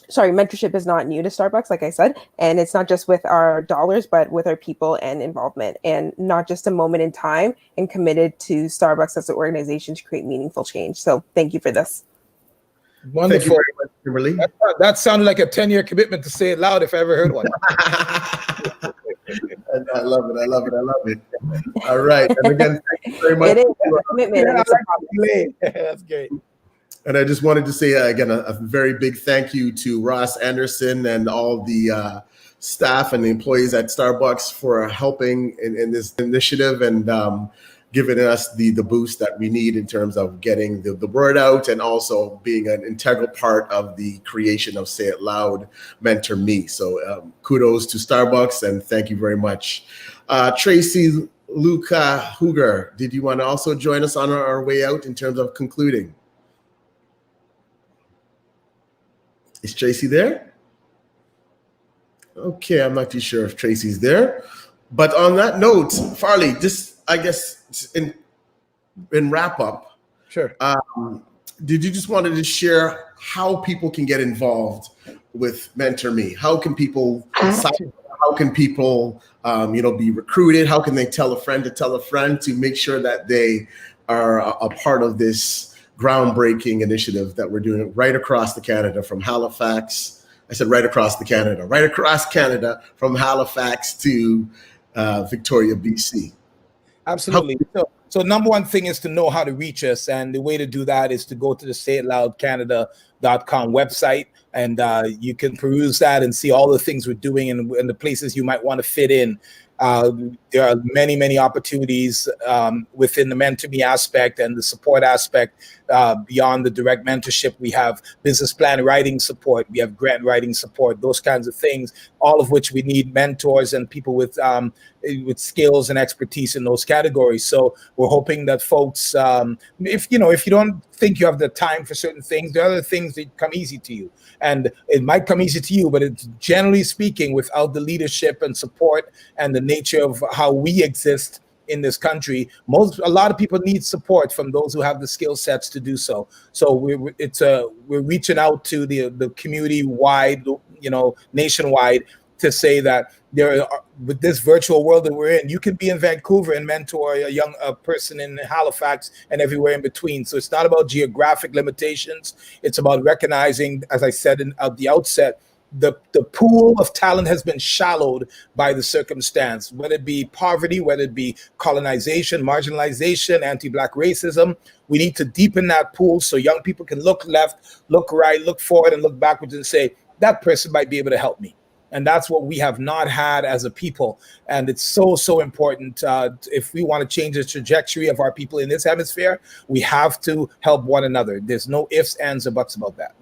mentorship is not new to Starbucks, like I said, and it's not just with our dollars, but with our people and involvement, and not just a moment in time, and committed to Starbucks as an organization to create meaningful change. So thank you for this. Wonderful. Thank you very much, Kimberly. That sounded like a 10-year commitment to Say It Loud if I ever heard one. I love it. All right. And again, thank you very much. It is a commitment. That's great. And I just wanted to say, again, a very big thank you to Ross Anderson and all the staff and the employees at Starbucks for helping in this initiative and giving us the boost that we need in terms of getting the word out and also being an integral part of the creation of Say It Loud MentorMe. So kudos to Starbucks and thank you very much. Tracy Luca Huger, did you want to also join us on our way out in terms of concluding? Is Tracy there? Okay, I'm not too sure if Tracy's there. But on that note, Farley, just I guess in wrap up, sure. Did you just wanted to share how people can get involved with MentorMe? How can people sign up? How can people be recruited? How can they tell a friend to make sure that they are a part of this groundbreaking initiative that we're doing right across the Canada from Halifax? I said right across Canada from Halifax to Victoria, BC. Absolutely. So number one thing is to know how to reach us. And the way to do that is to go to the sayitloudcanada.com website. And you can peruse that and see all the things we're doing and the places you might want to fit in. There are many, many opportunities within the MentorMe aspect and the support aspect. Beyond the direct mentorship, we have business plan writing support, we have grant writing support, those kinds of things, all of which we need mentors and people with skills and expertise in those categories. So we're hoping that folks, if you don't think you have the time for certain things, there are other things that come easy to you. And it might come easy to you, but it's generally speaking, without the leadership and support and the nature of how we exist in this country, a lot of people need support from those who have the skill sets to do so. So we're reaching out to the community wide, nationwide, to say that with this virtual world that we're in, you can be in Vancouver and mentor a young person in Halifax and everywhere in between. So it's not about geographic limitations. It's about recognizing, as I said at the outset, the pool of talent has been shallowed by the circumstance, whether it be poverty, whether it be colonization, marginalization, anti-Black racism. We need to deepen that pool so young people can look left, look right, look forward, and look backwards and say, that person might be able to help me. And that's what we have not had as a people. And it's so important. If we want to change the trajectory of our people in this hemisphere, we have to help one another. There's no ifs, ands, or buts about that.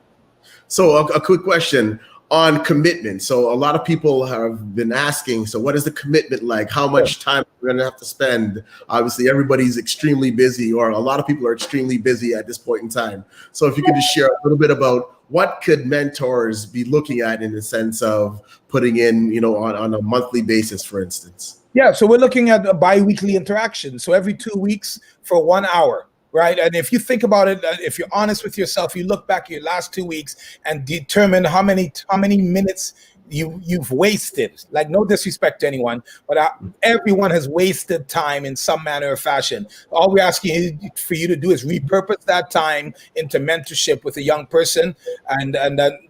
So a quick question on commitment. So a lot of people have been asking, so what is the commitment like? How much time we're going to have to spend? Obviously, everybody's extremely busy, or a lot of people are extremely busy at this point in time. So if you could just share a little bit about what could mentors be looking at in the sense of putting in, on a monthly basis, for instance? Yeah, so we're looking at a bi-weekly interaction. So every 2 weeks for 1 hour. Right. And if you think about it, if you're honest with yourself, you look back at your last 2 weeks and determine how many minutes you've wasted. Like, no disrespect to anyone, but everyone has wasted time in some manner or fashion. All we're asking for you to do is repurpose that time into mentorship with a young person, and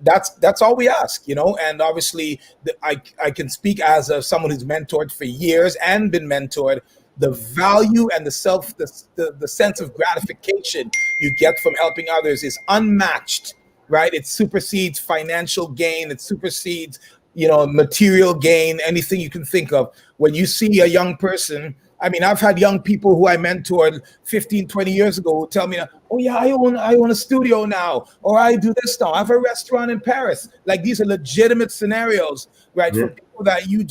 that's all we ask, And obviously, I can speak as someone who's mentored for years and been mentored. The value and the sense of gratification you get from helping others is unmatched, right? It supersedes financial gain. It supersedes, material gain, anything you can think of. When you see a young person, I mean, I've had young people who I mentored 15, 20 years ago who tell me, oh yeah, I own a studio now, or I do this now. I have a restaurant in Paris. Like, these are legitimate scenarios, right? Yeah. For people that you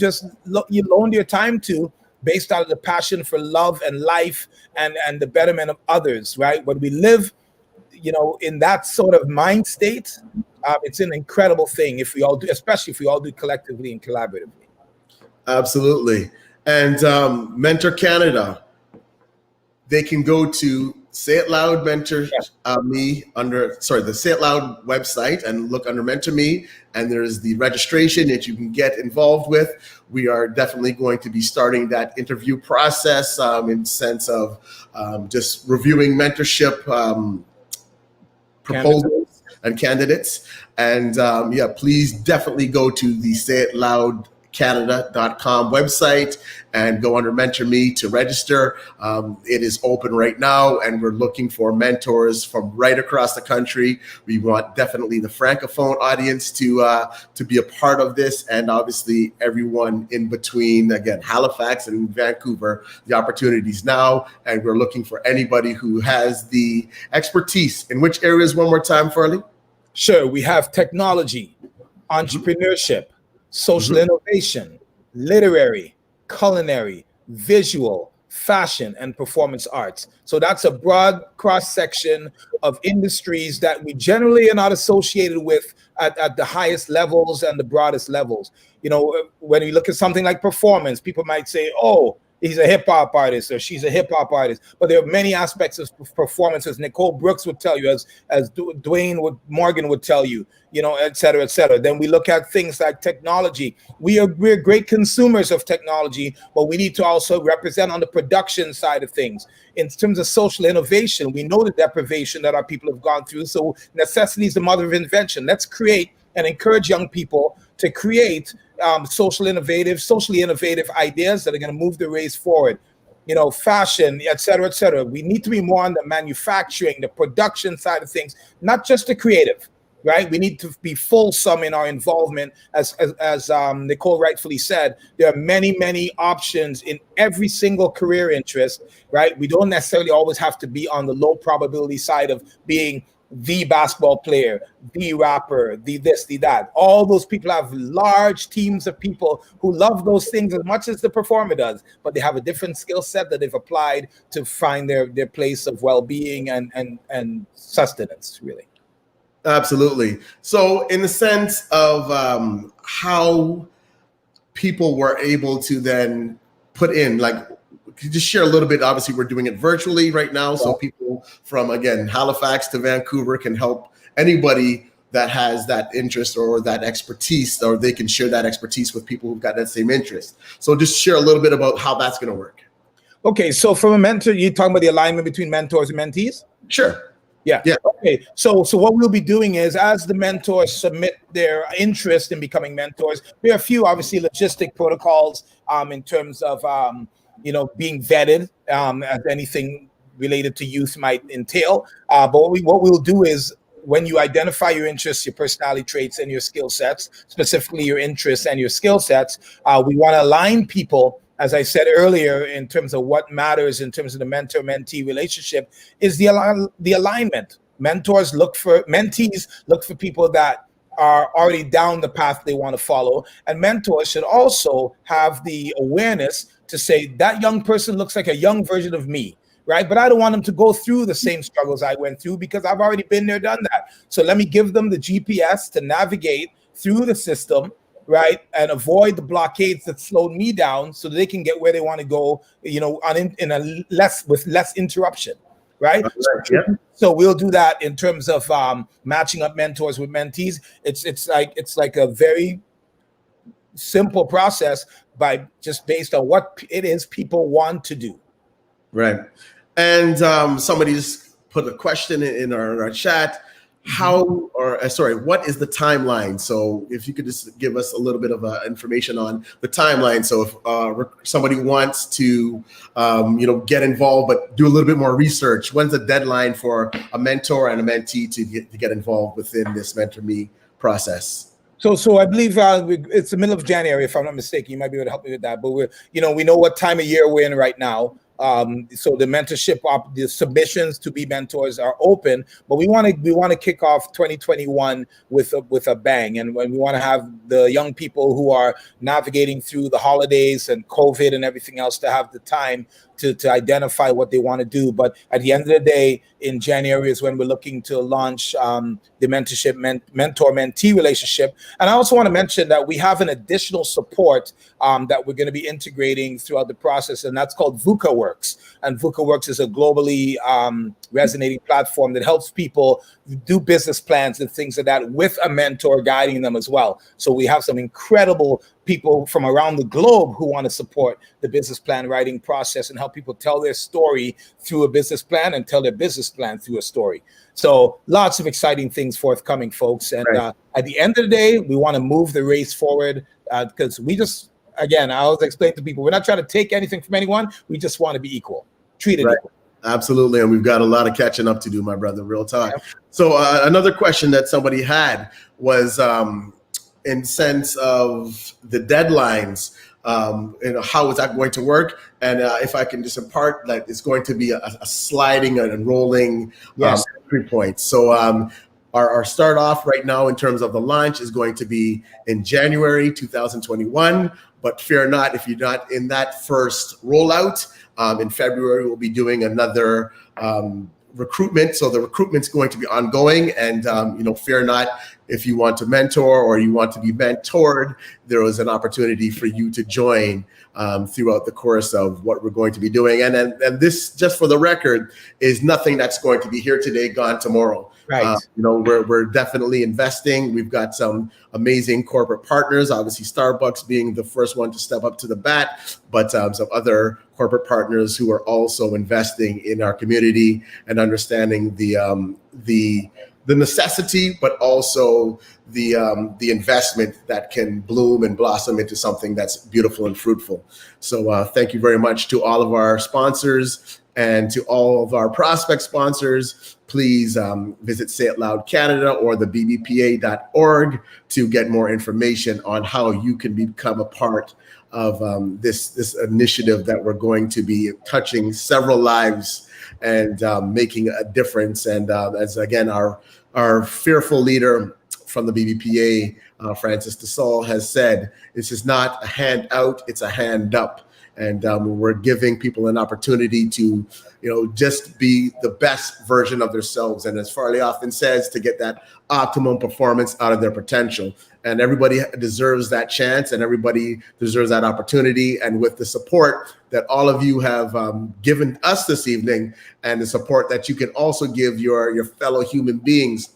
loaned your time to, based out of the passion for love and life and the betterment of others, right? When we live, in that sort of mind state, it's an incredible thing if we all do, especially if we all do collectively and collaboratively. Absolutely. And Mentor Canada, they can go to Say It Loud MentorMe the Say It Loud website and look under MentorMe, and there's the registration that you can get involved with. We are definitely going to be starting that interview process in the sense of just reviewing mentorship proposals and candidates. And please definitely go to the Say It Loud mentorcanada.com website and go under MentorMe to register. It is open right now, and we're looking for mentors from right across the country. We want definitely the Francophone audience to be a part of this, and obviously everyone in between, again, Halifax and Vancouver. The opportunities now, and we're looking for anybody who has the expertise. In which areas, one more time, Farley? Sure, we have technology, entrepreneurship, social innovation, literary, culinary, visual, fashion, and performance arts. So that's a broad cross-section of industries that we generally are not associated with at the highest levels and the broadest levels. You know, when we look at something like performance, people might say, oh, he's a hip hop artist or she's a hip hop artist, but there are many aspects of performance, as Nicole Brooks would tell you, as Dwayne Morgan would tell you, you know, et cetera, et cetera. Then we look at things like technology. We're great consumers of technology, but we need to also represent on the production side of things. In terms of social innovation, we know the deprivation that our people have gone through. So necessity is the mother of invention. Let's create and encourage young people to create socially innovative ideas that are going to move the race forward. You know, fashion, et cetera, et cetera. We need to be more on the manufacturing, the production side of things, not just the creative, right? We need to be fulsome in our involvement. As Nicole rightfully said, there are many, many options in every single career interest, right? We don't necessarily always have to be on the low probability side of being the basketball player, the rapper, the this, the that. All those people have large teams of people who love those things as much as the performer does, but they have a different skill set that they've applied to find their place of well-being and sustenance, really. Absolutely. So in the sense of how people were able to then put in, like, could you just share a little bit? Obviously, we're doing it virtually right now, so people from, again, Halifax to Vancouver can help anybody that has that interest or that expertise, or they can share that expertise with people who've got that same interest. So just share a little bit about how that's going to work. Okay, so from a mentor, you're talking about the alignment between mentors and mentees? Sure. Yeah. Okay. So what we'll be doing is, as the mentors submit their interest in becoming mentors, there are a few obviously logistic protocols in terms of being vetted, as anything related to youth might entail. But what we'll do is, when you identify your interests, your personality traits, and your skill sets, specifically your interests and your skill sets, we want to align people. As I said earlier, in terms of what matters in terms of the mentor-mentee relationship, is the alignment. Mentees look for people that are already down the path they want to follow, and mentors should also have the awareness to say, that young person looks like a young version of me, right? But I don't want them to go through the same struggles I went through, because I've already been there, done that. So let me give them the GPS to navigate through the system, right, and avoid the blockades that slowed me down, so that they can get where they want to go, with less interruption, right? So we'll do that in terms of matching up mentors with mentees. It's like a very simple process, just based on what it is people want to do. Right. And somebody just put a question in our chat. What is the timeline? So if you could just give us a little bit of information on the timeline. So if somebody wants to, get involved, but do a little bit more research, when's the deadline for a mentor and a mentee to get involved within this MentorMe process? So I believe it's the middle of January, if I'm not mistaken. You might be able to help me with that. But we know what time of year we're in right now. So the mentorship, the submissions to be mentors are open, but we want to kick off 2021 with a bang, and when we want to have the young people who are navigating through the holidays and COVID and everything else to have the time to identify what they want to do. But at the end of the day, in January is when we're looking to launch the mentorship mentor-mentee relationship. And I also want to mention that we have an additional support that we're going to be integrating throughout the process, and that's called VUCA-Works. And VUCA-Works is a globally resonating platform that helps people do business plans and things like that, with a mentor guiding them as well. So we have some incredible people from around the globe who want to support the business plan writing process and help people tell their story through a business plan and tell their business plan through a story. So lots of exciting things forthcoming, folks. And at the end of the day, we want to move the race forward because we just, again, I always explain to people, we're not trying to take anything from anyone. We just want to be equal, treated equal. Absolutely. And we've got a lot of catching up to do, my brother, real talk. So another question that somebody had was in sense of the deadlines, how is that going to work? And if I can just impart that it's going to be a sliding and rolling entry point. So our start off right now in terms of the launch is going to be in January 2021. But fear not, if you're not in that first rollout, in February, we'll be doing another recruitment. So the recruitment's going to be ongoing, and fear not, if you want to mentor or you want to be mentored, there is an opportunity for you to join throughout the course of what we're going to be doing. And this, just for the record, is nothing that's going to be here today, gone tomorrow. Right. We're definitely investing. We've got some amazing corporate partners, obviously Starbucks being the first one to step up to the bat, but some other corporate partners who are also investing in our community and understanding the necessity, but also the investment that can bloom and blossom into something that's beautiful and fruitful. So thank you very much to all of our sponsors and to all of our prospect sponsors. Please visit Say It Loud Canada or the BBPA.org to get more information on how you can become a part of this initiative that we're going to be touching several lives and making a difference. And as again, our fearful leader from the BBPA, Francis DeSalle, has said, this is not a hand out, it's a hand up. And we're giving people an opportunity to, just be the best version of themselves. And as Farley often says, to get that optimum performance out of their potential. And everybody deserves that chance, and everybody deserves that opportunity. And with the support that all of you have given us this evening, and the support that you can also give your fellow human beings,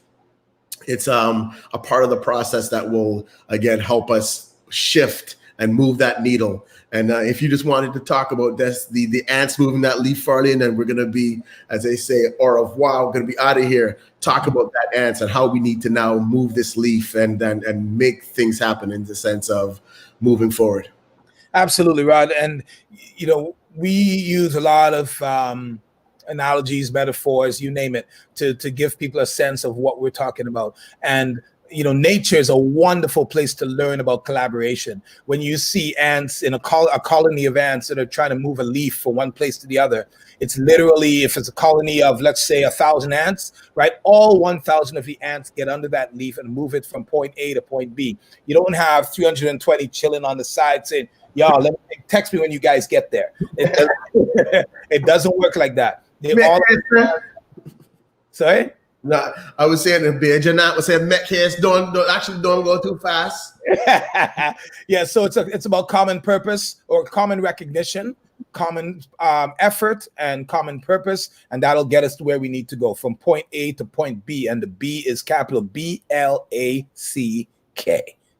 it's a part of the process that will, again, help us shift and move that needle. And if you just wanted to talk about this, the ants moving that leaf, Farley, and then we're going to be, as they say, au revoir, we're going to be out of here, talk about that ants and how we need to now move this leaf and make things happen in the sense of moving forward. Absolutely, Rod. And, we use a lot of analogies, metaphors, you name it, to give people a sense of what we're talking about. And nature is a wonderful place to learn about collaboration. When you see ants in a colony of ants that are trying to move a leaf from one place to the other, it's literally, if it's a colony of, let's say, 1,000 ants, right? All 1,000 of the ants get under that leaf and move it from point A to point B. You don't have 320 chilling on the side saying, y'all, text me when you guys get there. It doesn't work like that. Sorry? No, I was saying the beer. Janat was saying Met case don't go too fast. Yeah, so it's about common purpose or common recognition, common effort, and common purpose, and that'll get us to where we need to go from point A to point B, and the B is capital BLACK.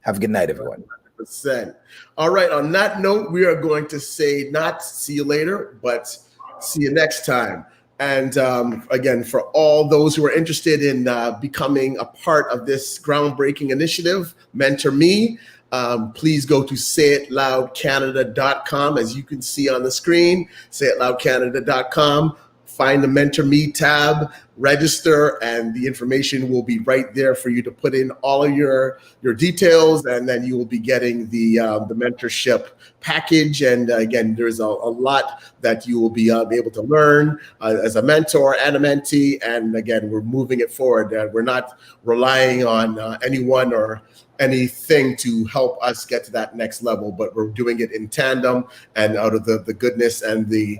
Have a good night, everyone. 100%. All right. On that note, we are going to say not see you later, but see you next time. And again, for all those who are interested in becoming a part of this groundbreaking initiative, MentorMe, please go to sayitloudcanada.com. As you can see on the screen, sayitloudcanada.com. Find the MentorMe tab, register, and the information will be right there for you to put in all of your details, and then you will be getting the mentorship package. And again, there's a lot that you will be able to learn as a mentor and a mentee. And again, we're moving it forward. We're not relying on anyone or anything to help us get to that next level, but we're doing it in tandem and out of the goodness and the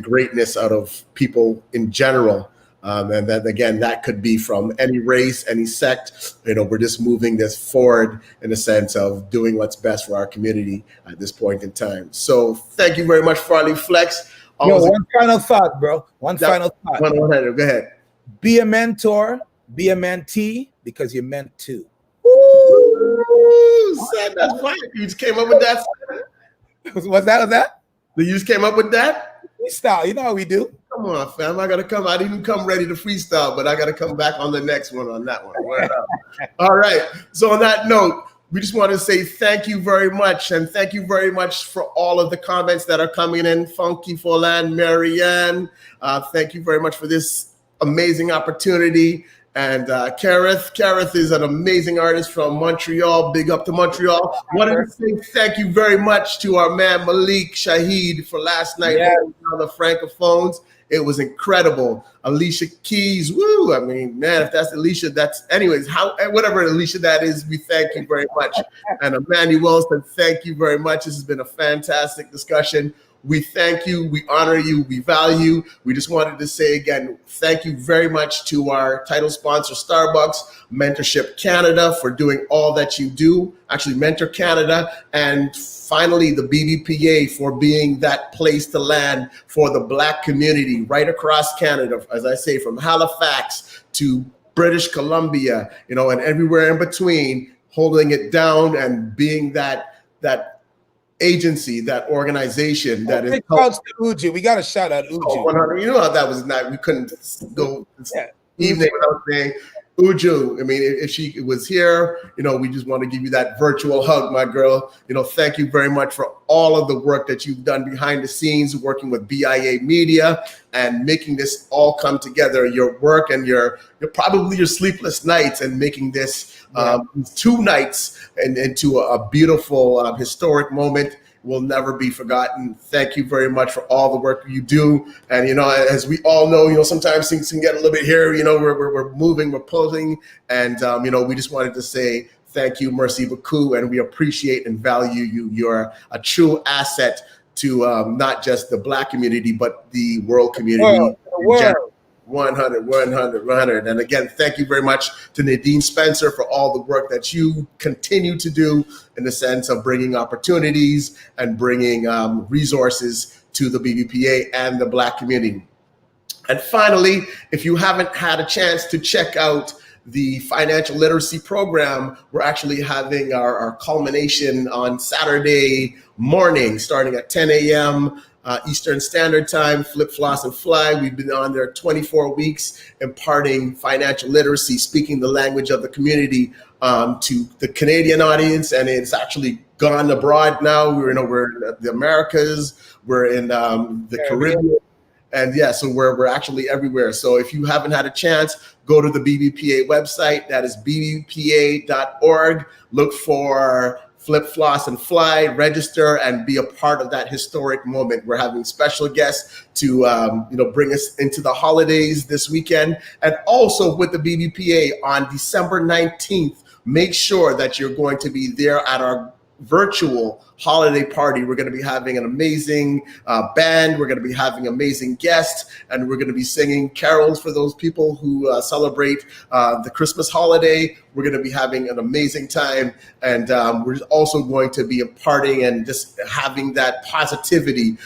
greatness out of people in general. And then again, that could be from any race, any sect. We're just moving this forward in a sense of doing what's best for our community at this point in time. So thank you very much, Farley Flex. One final thought, bro. Final thought. Go ahead. Be a mentor, be a mentee, because you're meant to. Ooh, son, that's fine. You just came up with that. Was that? You just came up with that? Freestyle, you know how we do. Come on, fam. I didn't come ready to freestyle, but I gotta come back on the next one on that one. All right. So on that note, we just want to say thank you very much. And thank you very much for all of the comments that are coming in. Funky Folan, Marianne, thank you very much for this amazing opportunity. And Kareth is an amazing artist from Montreal. Big up to Montreal. Wanted to say thank you very much to our man Malik Shahid for last night on the Francophones. It was incredible. Alicia Keys, woo! I mean, man, if that's Alicia, that's anyways. Whatever Alicia that is, we thank you very much. And Emmanuel said, thank you very much. This has been a fantastic discussion. We thank you, we honor you, we value. We just wanted to say again, thank you very much to our title sponsor, Starbucks, Mentorship Canada, for doing all that you do, actually Mentor Canada, and finally the BBPA for being that place to land for the Black community right across Canada, as I say, from Halifax to British Columbia, you know, and everywhere in between, holding it down and being that agency, that organization that is. Shouts to Uju. We got to shout out Uju. Oh, 100. You know how that was not. We couldn't go this evening without saying Uju. I mean, if she was here, you know, we just want to give you that virtual hug, my girl. You know, thank you very much for all of the work that you've done behind the scenes, working with BIA Media and making this all come together. Your work and your probably your sleepless nights and making this 2 nights and into a beautiful historic moment will never be forgotten. Thank you very much for all the work you do. And, you know, as we all know, you know, sometimes things can get a little bit here, you know, we're moving, we're posing. And, you know, we just wanted to say thank you, merci beaucoup, and we appreciate and value you. You're a true asset to not just the Black community, but the world community. 100. And again, thank you very much to Nadine Spencer for all the work that you continue to do in the sense of bringing opportunities and bringing resources to the BBPA and the Black community. And finally, if you haven't had a chance to check out the financial literacy program, we're actually having our culmination on Saturday morning, starting at 10 a.m. Eastern Standard Time, Flip, Floss, and Fly. We've been on there 24 weeks imparting financial literacy, speaking the language of the community to the Canadian audience, and it's actually gone abroad now. We're in the Americas, we're in the Caribbean. And yeah, so we're actually everywhere. So if you haven't had a chance, go to the BBPA website. That is bbpa.org. Look for Flip, Floss, and Fly, register, and be a part of that historic moment. We're having special guests to bring us into the holidays this weekend. And also with the BBPA on December 19th, make sure that you're going to be there at our virtual holiday party. We're going to be having an amazing band. We're going to be having amazing guests, and we're going to be singing carols for those people who celebrate the Christmas holiday. We're going to be having an amazing time, and we're also going to be imparting and just having that positivity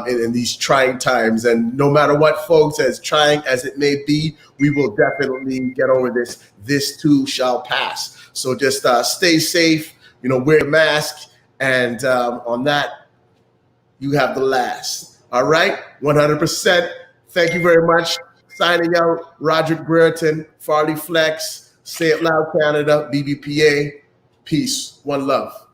in these trying times. And no matter what, folks, as trying as it may be, we will definitely get over this. This too shall pass. So just stay safe. You know, wear a mask, and on that, you have the last. All right, 100%. Thank you very much. Signing out, Roderick Brereton, Farley Flex, Say It Loud Canada, BBPA. Peace, one love.